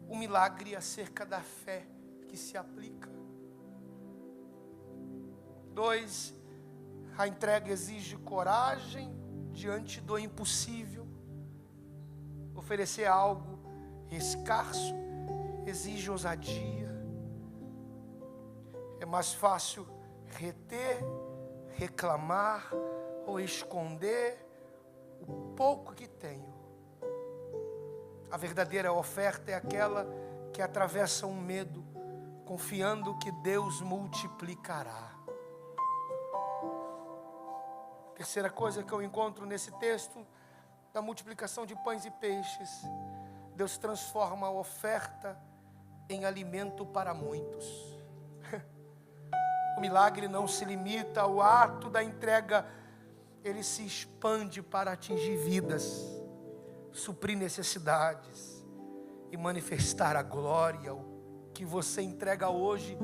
o milagre acerca da fé que se aplica. 2, a entrega exige coragem diante do impossível. Oferecer algo escasso exige ousadia. É mais fácil reter, reclamar ou esconder o pouco que tenho. A verdadeira oferta é aquela que atravessa um medo, confiando que Deus multiplicará. Terceira coisa que eu encontro nesse texto, da multiplicação de pães e peixes, Deus transforma a oferta em alimento para muitos. O milagre não se limita ao ato da entrega, ele se expande para atingir vidas, suprir necessidades e manifestar a glória. O que você entrega hoje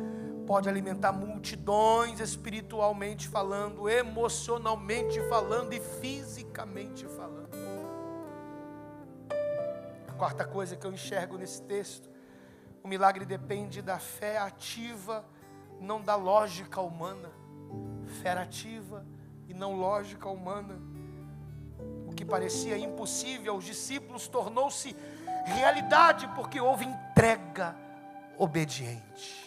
pode alimentar multidões espiritualmente falando, emocionalmente falando e fisicamente falando. A quarta coisa que eu enxergo nesse texto, o milagre depende da fé ativa não da lógica humana, ferativa e não lógica humana. O que parecia impossível aos discípulos tornou-se realidade porque houve entrega obediente.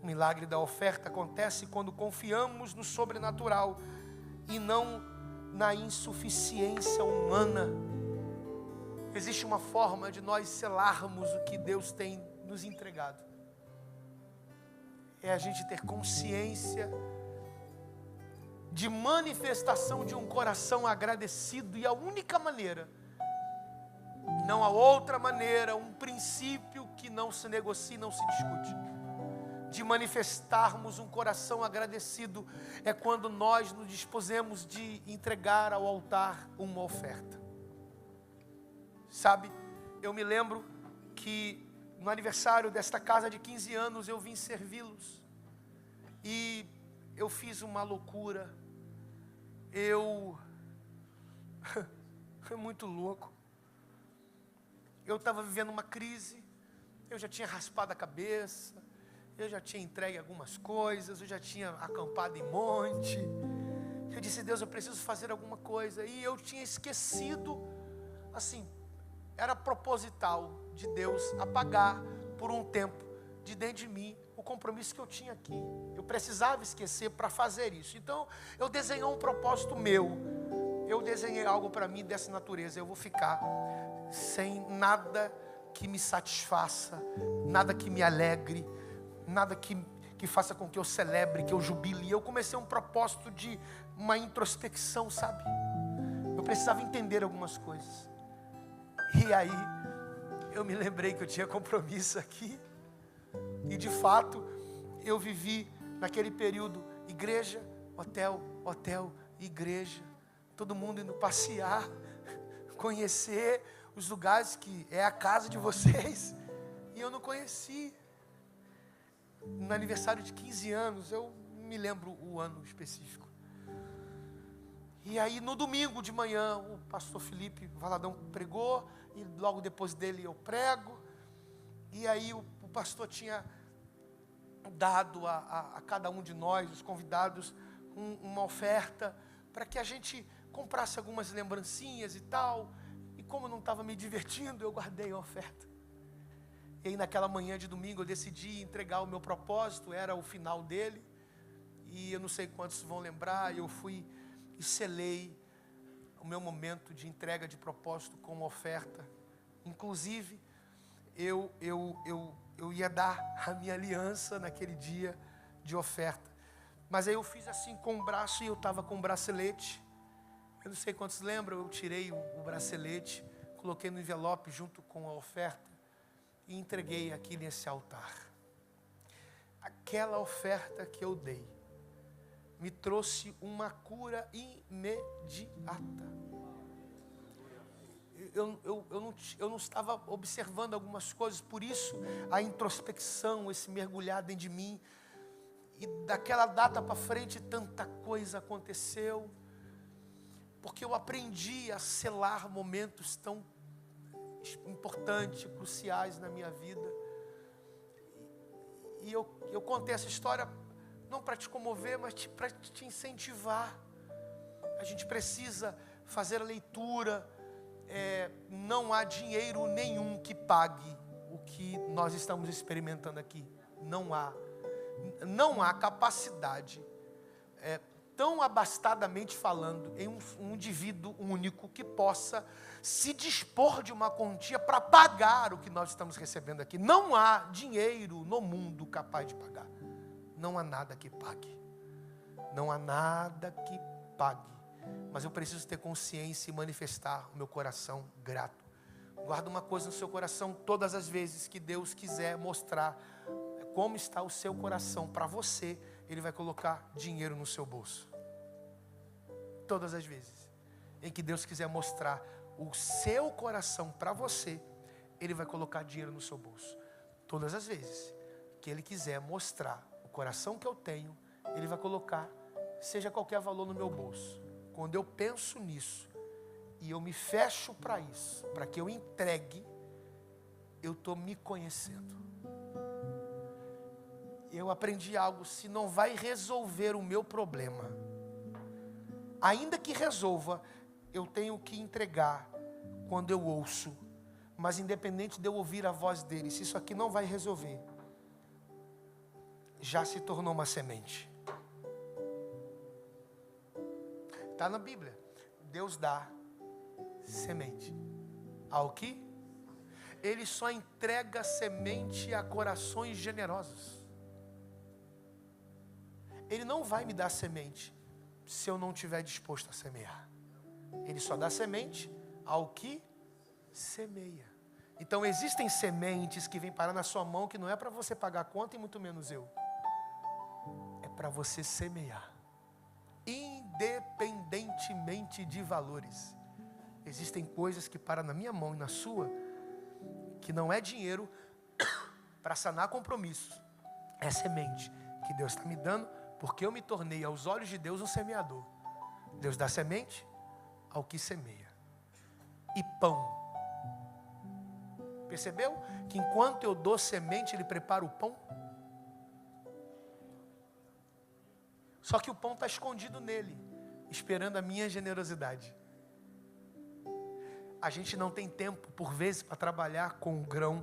O milagre da oferta acontece quando confiamos no sobrenatural e não na insuficiência humana. Existe uma forma de nós selarmos o que Deus tem nos entregado. É a gente ter consciência de manifestação de um coração agradecido, e a única maneira, não há outra maneira, um princípio que não se negocia, não se discute, de manifestarmos um coração agradecido, é quando nós nos dispusemos de entregar ao altar uma oferta. Sabe, eu me lembro que no aniversário desta casa de 15 anos eu vim servi-los, e eu fiz uma loucura. Foi muito louco. Eu estava vivendo uma crise, eu já tinha raspado a cabeça, eu já tinha entregue algumas coisas, eu já tinha acampado em monte. Eu disse: Deus, eu preciso fazer alguma coisa. E eu tinha esquecido, assim, era proposital de Deus apagar por um tempo de dentro de mim o compromisso que eu tinha aqui. Eu precisava esquecer para fazer isso. Então eu desenhei um propósito meu. Eu desenhei algo para mim dessa natureza. Eu vou ficar sem nada que me satisfaça, nada que me alegre, nada que faça com que eu celebre, que eu jubile. E eu comecei um propósito de uma introspecção, sabe? Eu precisava entender algumas coisas. E aí eu me lembrei que eu tinha compromisso aqui. E de fato eu vivi naquele período igreja, hotel, hotel, igreja. Todo mundo indo passear, conhecer os lugares que é a casa de vocês. E eu não conheci. No aniversário de 15 anos, eu me lembro o ano específico. E aí no domingo de manhã, o pastor Felipe Valadão pregou, e logo depois dele eu prego. E aí o pastor tinha dado a cada um de nós, os convidados, uma oferta, para que a gente comprasse algumas lembrancinhas e tal. E como eu não estava me divertindo, eu guardei a oferta. E aí naquela manhã de domingo eu decidi entregar o meu propósito, era o final dele. E eu não sei quantos vão lembrar, eu fui e selei o meu momento de entrega de propósito com uma oferta. Inclusive, eu ia dar a minha aliança naquele dia de oferta. Mas aí eu fiz assim com o braço, e eu estava com o bracelete. Eu não sei quantos lembram, eu tirei o bracelete, coloquei no envelope junto com a oferta e entreguei aqui nesse altar. Aquela oferta que eu dei me trouxe uma cura imediata. Eu não estava observando algumas coisas, por isso a introspecção, esse mergulhar dentro de mim. E daquela data para frente tanta coisa aconteceu, porque eu aprendi a selar momentos tão importantes, cruciais na minha vida. E eu contei essa história não para te comover, mas para te incentivar. A gente precisa fazer a leitura. Não há dinheiro nenhum que pague o que nós estamos experimentando aqui. Não há capacidade, tão abastadamente falando, em um indivíduo único que possa se dispor de uma quantia para pagar o que nós estamos recebendo aqui. Não há dinheiro no mundo capaz de pagar. Não há nada que pague. Não há nada que pague. Mas eu preciso ter consciência e manifestar o meu coração grato. Guarda uma coisa no seu coração: todas as vezes que Deus quiser mostrar como está o seu coração para você, Ele vai colocar dinheiro no seu bolso. Todas as vezes em que Deus quiser mostrar o seu coração para você, Ele vai colocar dinheiro no seu bolso. Todas as vezes que Ele quiser mostrar o coração que eu tenho, Ele vai colocar, seja qualquer valor, no meu bolso. Quando eu penso nisso e eu me fecho para isso, para que eu entregue, eu estou me conhecendo. eu aprendi algo: se não vai resolver o meu problema, ainda que resolva, eu tenho que entregar quando eu ouço. Mas independente de eu ouvir a voz dele, se isso aqui não vai resolver, já se tornou uma semente. Está na Bíblia. Deus dá semente ao que? Ele só entrega semente a corações generosos. Ele não vai me dar semente se eu não estiver disposto a semear. Ele só dá semente ao que semeia. Então existem sementes que vêm parar na sua mão, que não é para você pagar a conta e muito menos eu. É para você semear. Independentemente de valores. Existem coisas que param na minha mão e na sua, que não é dinheiro para sanar compromissos. É semente que Deus está me dando, porque eu me tornei aos olhos de Deus um semeador. Deus dá semente ao que semeia. E pão. Percebeu que enquanto eu dou semente, Ele prepara o pão? Só que o pão está escondido nele, esperando a minha generosidade. A gente não tem tempo, por vezes, para trabalhar com o grão,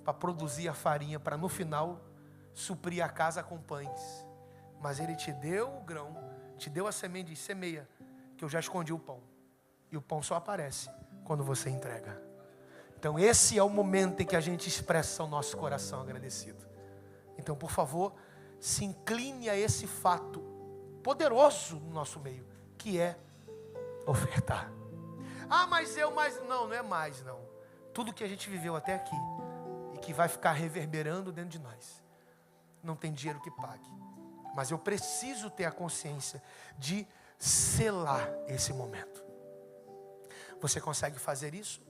para produzir a farinha, para no final suprir a casa com pães. Mas Ele te deu o grão, te deu a semente, e semeia, que eu já escondi o pão. E o pão só aparece quando você entrega. Então esse é o momento em que a gente expressa o nosso coração agradecido. Então, por favor, se incline a esse fato poderoso no nosso meio, que é ofertar. Ah, mas não é mais não. Tudo que a gente viveu até aqui e que vai ficar reverberando dentro de nós, não tem dinheiro que pague. Mas eu preciso ter a consciência de selar esse momento. Você consegue fazer isso?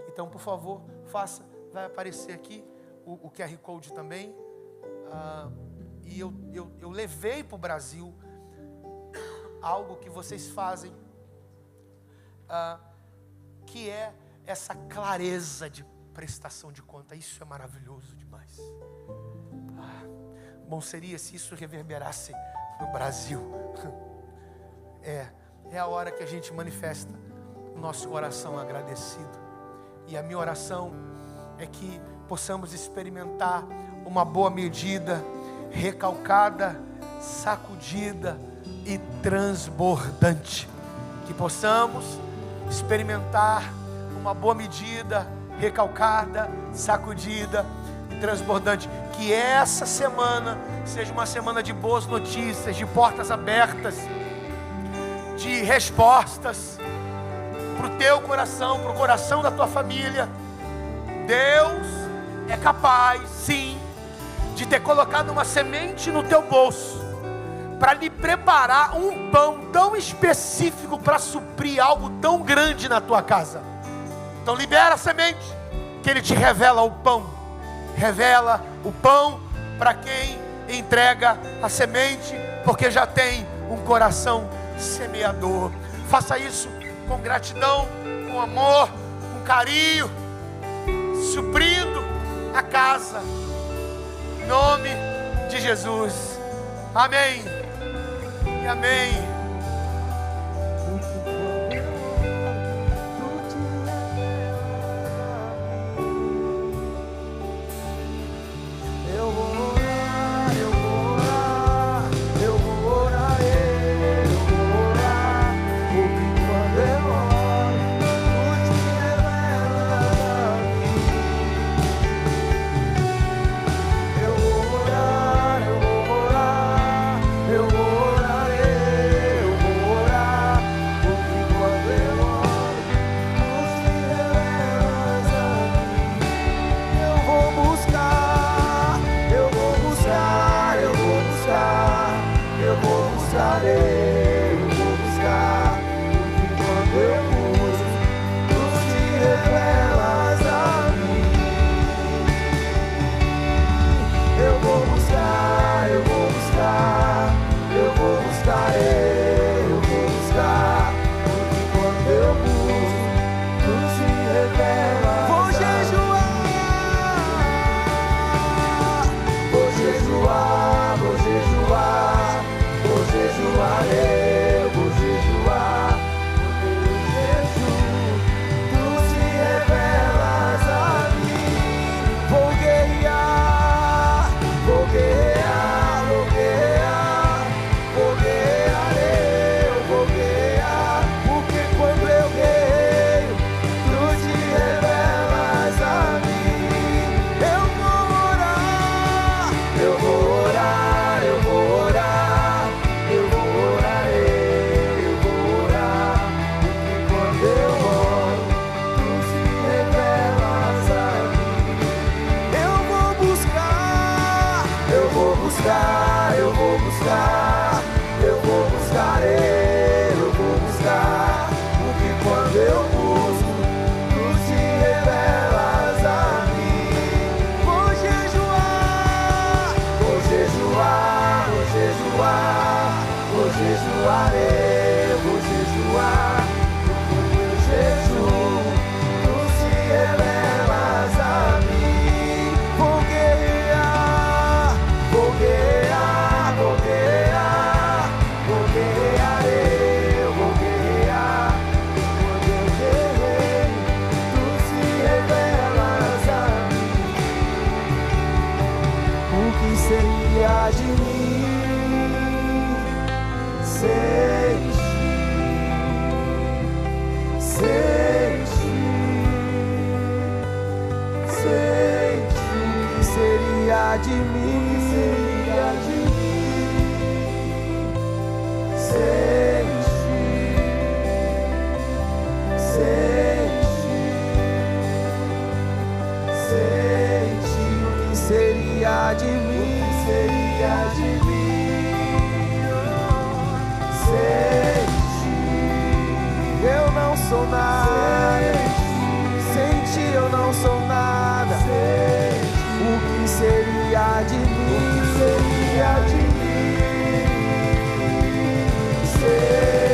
Então, por favor, faça. Vai aparecer aqui o QR Code também. E eu levei para o Brasil algo que vocês fazem, que é essa clareza de prestação de conta. Isso é maravilhoso demais. Bom seria se isso reverberasse no Brasil. É a hora que a gente manifesta o nosso coração agradecido. E a minha oração é que possamos experimentar uma boa medida, recalcada, sacudida e transbordante. Que possamos experimentar uma boa medida, recalcada, sacudida e transbordante. Que essa semana seja uma semana de boas notícias, de portas abertas, de respostas para o teu coração, para o coração da tua família. Deus é capaz, sim, de ter colocado uma semente no teu bolso, para lhe preparar um pão tão específico para suprir algo tão grande na tua casa. Então libera a semente, que Ele te revela o pão. Revela o pão para quem entrega a semente, porque já tem um coração semeador. Faça isso com gratidão, com amor, com carinho, suprindo a casa, em nome de Jesus. Amém e amém. Eu vou orar, Sente o que seria de mim. De mim, seria de mim. Sente, eu não sou nada. Sente, eu não sou nada. O que seria de mim, seria de mim. Sente,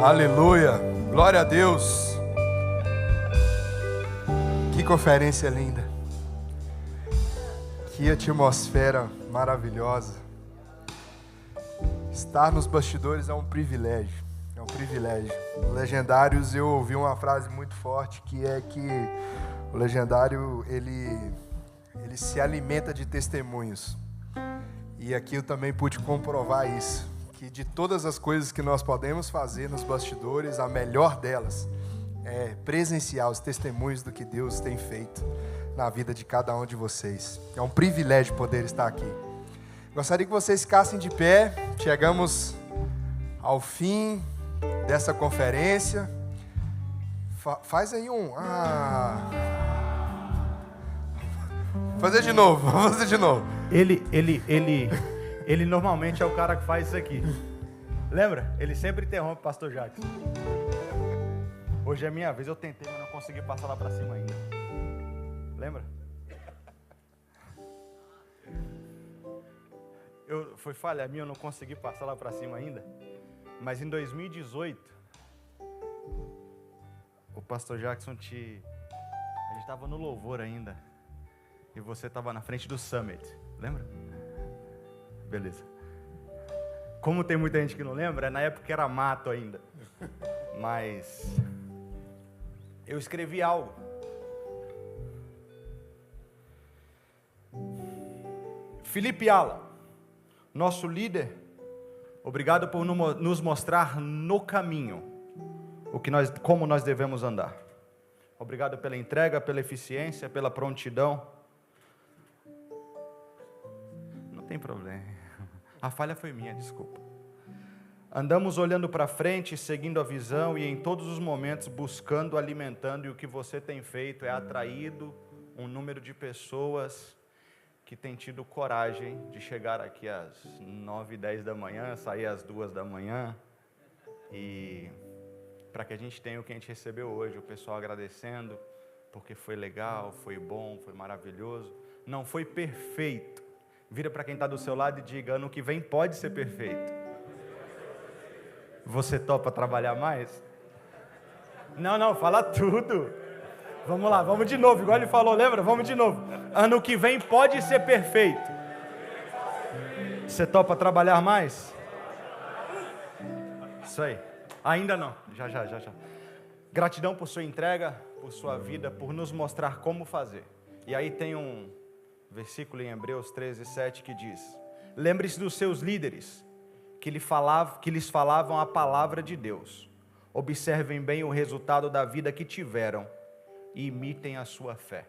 Aleluia, glória a Deus. Que conferência linda, que atmosfera maravilhosa. Estar nos bastidores é um privilégio, é um privilégio. No Legendários eu ouvi uma frase muito forte, que é que o Legendário ele se alimenta de testemunhos. E aqui eu também pude comprovar isso. Que de todas as coisas que nós podemos fazer nos bastidores, a melhor delas é presenciar os testemunhos do que Deus tem feito na vida de cada um de vocês. É um privilégio poder estar aqui. Gostaria que vocês ficassem de pé. Chegamos ao fim dessa conferência. Faz aí um... Vou fazer de novo, vamos fazer de novo. Ele normalmente é o cara que faz isso aqui. Lembra? Ele sempre interrompe o pastor Jackson. Hoje é minha vez, eu tentei, mas não consegui passar lá pra cima ainda. Lembra? Foi falha minha, eu não consegui passar lá pra cima ainda. Mas em 2018, o pastor Jackson a gente estava no louvor ainda. E você estava na frente do Summit. Lembra? Beleza. Como tem muita gente que não lembra, na época era mato ainda. Mas eu escrevi algo. Felipe Ala, nosso líder, obrigado por nos mostrar no caminho como nós devemos andar. Obrigado pela entrega, pela eficiência, pela prontidão. Não tem problema. A falha foi minha, desculpa. Andamos olhando para frente, seguindo a visão e em todos os momentos buscando, alimentando, e o que você tem feito é atraído um número de pessoas que tem tido coragem de chegar aqui às 9, 10 da manhã, sair às 2 da manhã, e para que a gente tenha o que a gente recebeu hoje, o pessoal agradecendo, porque foi legal, foi bom, foi maravilhoso, não foi perfeito. Vira para quem está do seu lado e diga, ano que vem pode ser perfeito. Você topa trabalhar mais? Não, fala tudo. Vamos lá, vamos de novo, igual ele falou, lembra? Vamos de novo. Ano que vem pode ser perfeito. Você topa trabalhar mais? Isso aí. Ainda não, já. Gratidão por sua entrega, por sua vida, por nos mostrar como fazer. E aí tem um versículo em Hebreus 13:7 que diz: lembre-se dos seus líderes, que lhes falavam a palavra de Deus. Observem bem o resultado da vida que tiveram e imitem a sua fé.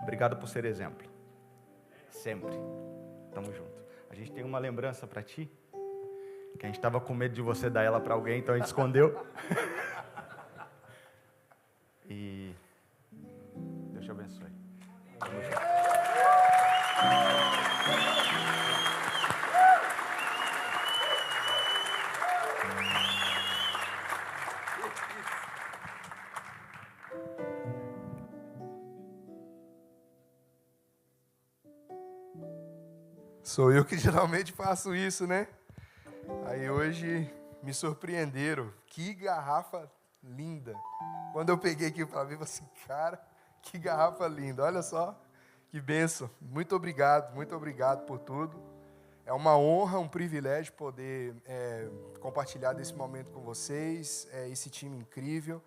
Obrigado por ser exemplo. Sempre. Tamo junto. A gente tem uma lembrança para ti, que a gente estava com medo de você dar ela para alguém, então a gente escondeu. abençoe. Sou eu que geralmente faço isso, né? Aí hoje me surpreenderam. Que garrafa linda. Quando eu peguei aqui para ver, eu falei assim, cara, que garrafa linda. Olha só, que bênção. Muito obrigado por tudo. É uma honra, um privilégio poder compartilhar desse momento com vocês, esse time incrível.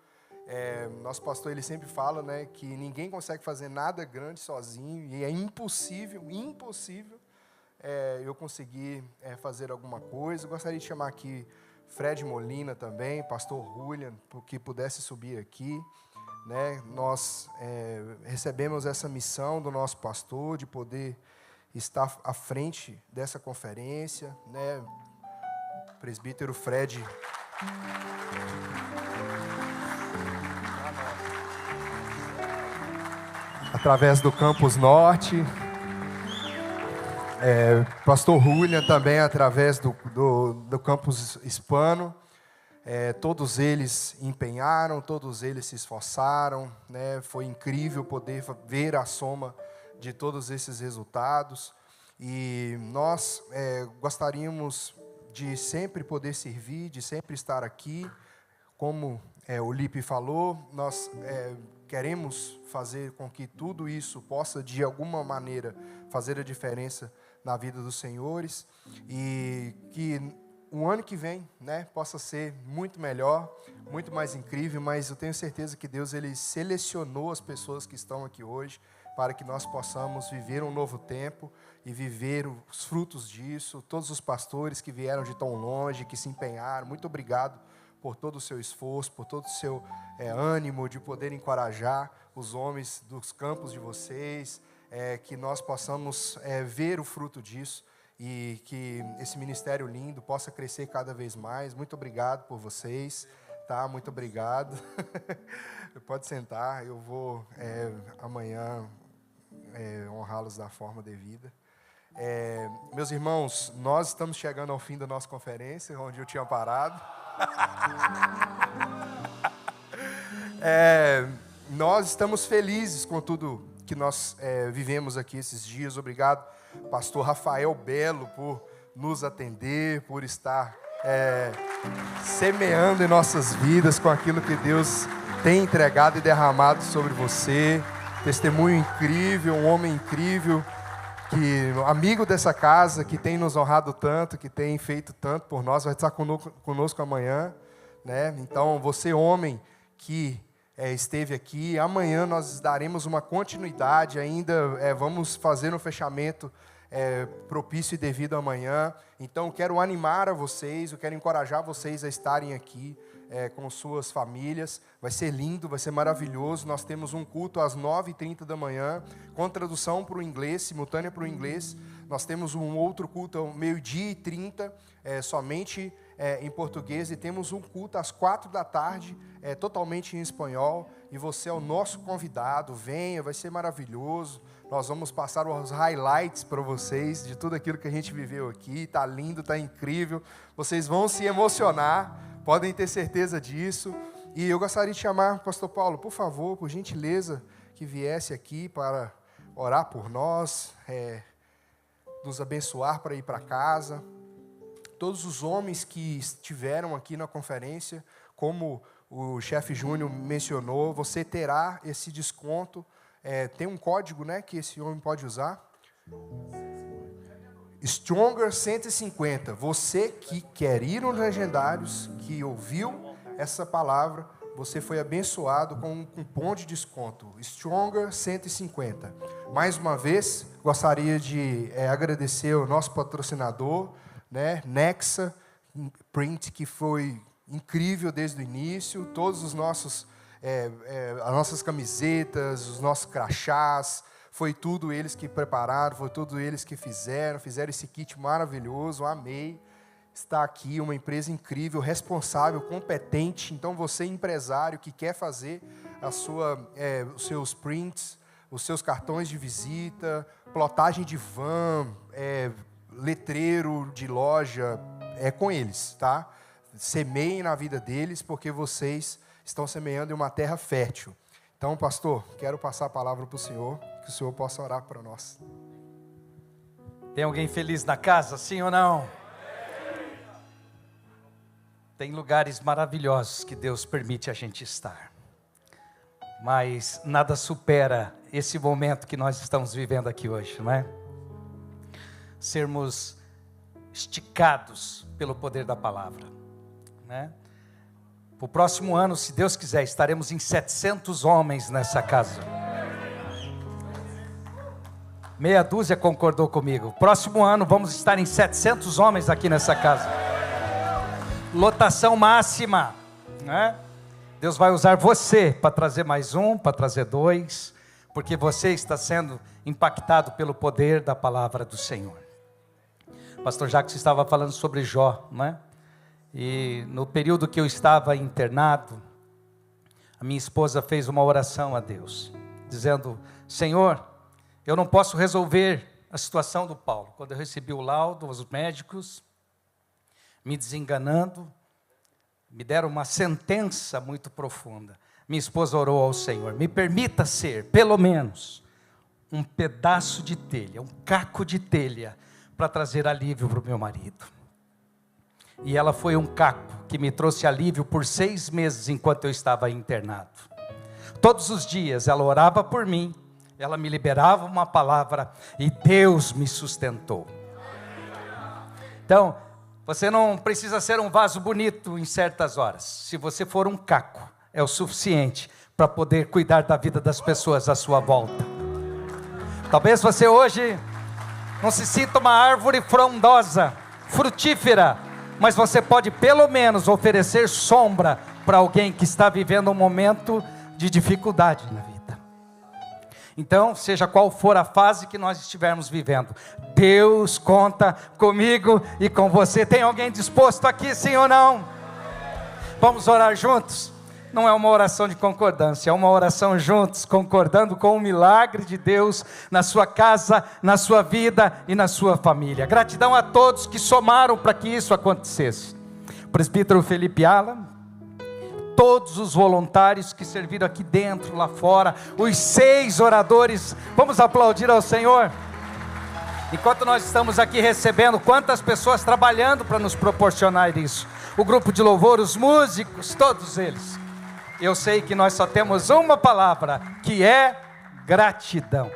Nosso pastor, ele sempre fala, né, que ninguém consegue fazer nada grande sozinho, e é impossível, eu conseguir fazer alguma coisa. Eu gostaria de chamar aqui Fred Molina também, pastor Julian, que pudesse subir aqui. Né? Nós recebemos essa missão do nosso pastor de poder estar à frente dessa conferência. Né? O presbítero Fred. Através do Campus Norte. Pastor Julian também através do Campus Hispano. Todos eles empenharam, todos eles se esforçaram, né? Foi incrível poder ver a soma de todos esses resultados. E nós gostaríamos de sempre poder servir, de sempre estar aqui. Como o Lipe falou, nós queremos fazer com que tudo isso possa, de alguma maneira, fazer a diferença na vida dos senhores, e que o ano que vem, né, possa ser muito melhor, muito mais incrível, mas eu tenho certeza que Deus, ele selecionou as pessoas que estão aqui hoje para que nós possamos viver um novo tempo e viver os frutos disso. Todos os pastores que vieram de tão longe, que se empenharam, muito obrigado por todo o seu esforço, por todo o seu ânimo de poder encorajar os homens dos campos de vocês, que nós possamos ver o fruto disso e que esse ministério lindo possa crescer cada vez mais. Muito obrigado por vocês, tá? Muito obrigado. Pode sentar, eu vou amanhã honrá-los da forma devida. Meus irmãos, nós estamos chegando ao fim da nossa conferência, onde eu tinha parado. Nós estamos felizes com tudo que nós vivemos aqui esses dias. Obrigado, pastor Rafael Belo, por nos atender, por estar semeando em nossas vidas com aquilo que Deus tem entregado e derramado sobre você. Testemunho incrível, um homem incrível, amigo dessa casa, que tem nos honrado tanto, que tem feito tanto por nós, vai estar conosco amanhã, né? Então, você, homem, que esteve aqui, amanhã nós daremos uma continuidade ainda, vamos fazer um fechamento propício e devido amanhã. Então, eu quero animar a vocês, eu quero encorajar vocês a estarem aqui com suas famílias. Vai ser lindo, vai ser maravilhoso. Nós temos um culto às 9h30 da manhã, com tradução para o inglês, simultânea para o inglês. Nós temos um outro culto ao 12h30, somente em português, e temos um culto às 4h, totalmente em espanhol, e você é o nosso convidado. Venha, vai ser maravilhoso. Nós vamos passar os highlights para vocês de tudo aquilo que a gente viveu aqui. Está lindo, está incrível. Vocês vão se emocionar, podem ter certeza disso. E eu gostaria de chamar o pastor Paulo, por favor, por gentileza, que viesse aqui para orar por nós, nos abençoar para ir para casa. Todos os homens que estiveram aqui na conferência, como o chefe Júnior mencionou, você terá esse desconto. Tem um código, né, que esse homem pode usar. Stronger 150. Você que quer ir nos Legendários, que ouviu essa palavra, você foi abençoado com um cupom de desconto. Stronger 150. Mais uma vez, gostaria de agradecer ao nosso patrocinador, né, Nexa Print, que foi incrível desde o início. Todos os nossos, as nossas camisetas, os nossos crachás, foi tudo eles que prepararam, foi tudo eles que fizeram esse kit maravilhoso. Amei. Está aqui uma empresa incrível, responsável, competente. Então, você, empresário que quer fazer os seus prints, os seus cartões de visita, plotagem de van, letreiro de loja, é com eles, tá? Semeiem na vida deles, porque vocês estão semeando em uma terra fértil. Então, pastor, quero passar a palavra para o senhor, que o senhor possa orar para nós. Tem alguém feliz na casa, sim ou não? Tem lugares maravilhosos que Deus permite a gente estar. Mas nada supera esse momento que nós estamos vivendo aqui hoje, não é? Sermos esticados pelo poder da palavra, né? O próximo ano, se Deus quiser, estaremos em 700 homens nessa casa. Meia dúzia concordou comigo. Próximo ano vamos estar em 700 homens aqui nessa casa. Lotação máxima, né? Deus vai usar você para trazer mais um, para trazer dois, porque você está sendo impactado pelo poder da palavra do Senhor. Pastor Jacques estava falando sobre Jó, né? E no período que eu estava internado, a minha esposa fez uma oração a Deus, dizendo: Senhor, eu não posso resolver a situação do Paulo. Quando eu recebi o laudo, os médicos me desenganando, me deram uma sentença muito profunda. Minha esposa orou ao Senhor: me permita ser, pelo menos, um pedaço de telha, um caco de telha, para trazer alívio para o meu marido. E ela foi um caco que me trouxe alívio por 6 meses enquanto eu estava internado. Todos os dias ela orava por mim, ela me liberava uma palavra e Deus me sustentou. Então, você não precisa ser um vaso bonito em certas horas. Se você for um caco, é o suficiente para poder cuidar da vida das pessoas à sua volta. Talvez você hoje não se sinta uma árvore frondosa, frutífera, mas você pode pelo menos oferecer sombra para alguém que está vivendo um momento de dificuldade na vida. Então, seja qual for a fase que nós estivermos vivendo, Deus conta comigo e com você. Tem alguém disposto aqui, sim ou não? Vamos orar juntos? Não é uma oração de concordância, é uma oração juntos, concordando com o milagre de Deus na sua casa, na sua vida e na sua família. Gratidão a todos que somaram para que isso acontecesse. O presbítero Felipe Alan, todos os voluntários que serviram aqui dentro, lá fora, os 6 oradores, vamos aplaudir ao Senhor. Enquanto nós estamos aqui recebendo, quantas pessoas trabalhando para nos proporcionar isso. O grupo de louvor, os músicos, todos eles. Eu sei que nós só temos uma palavra, que é gratidão.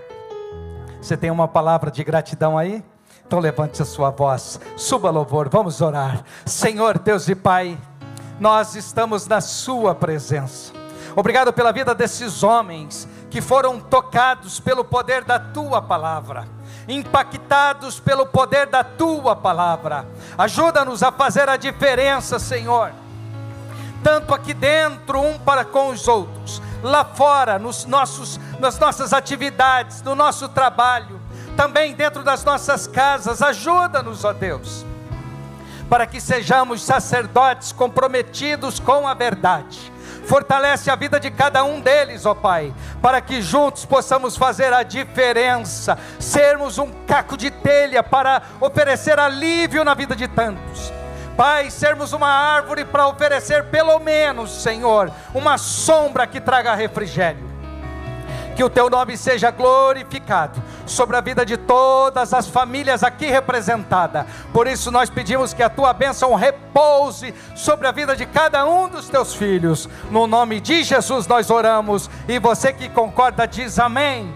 Você tem uma palavra de gratidão aí? Então levante a sua voz, suba louvor, vamos orar. Senhor Deus e Pai, nós estamos na sua presença. Obrigado pela vida desses homens que foram tocados pelo poder da tua palavra, impactados pelo poder da tua palavra. Ajuda-nos a fazer a diferença, Senhor, tanto aqui dentro, um para com os outros, lá fora, nas nossas atividades, no nosso trabalho, também dentro das nossas casas. Ajuda-nos, ó Deus, para que sejamos sacerdotes comprometidos com a verdade. Fortalece a vida de cada um deles, ó Pai, para que juntos possamos fazer a diferença, sermos um caco de telha para oferecer alívio na vida de tantos. Pai, sermos uma árvore para oferecer pelo menos, Senhor, uma sombra que traga refrigério. Que o Teu nome seja glorificado sobre a vida de todas as famílias aqui representadas. Por isso nós pedimos que a Tua bênção repouse sobre a vida de cada um dos Teus filhos. No nome de Jesus nós oramos, e você que concorda diz amém.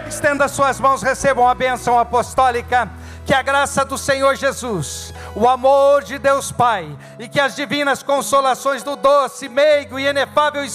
Estenda suas mãos, recebam a bênção apostólica. Que a graça do Senhor Jesus, o amor de Deus Pai e que as divinas consolações do doce, meigo e inefável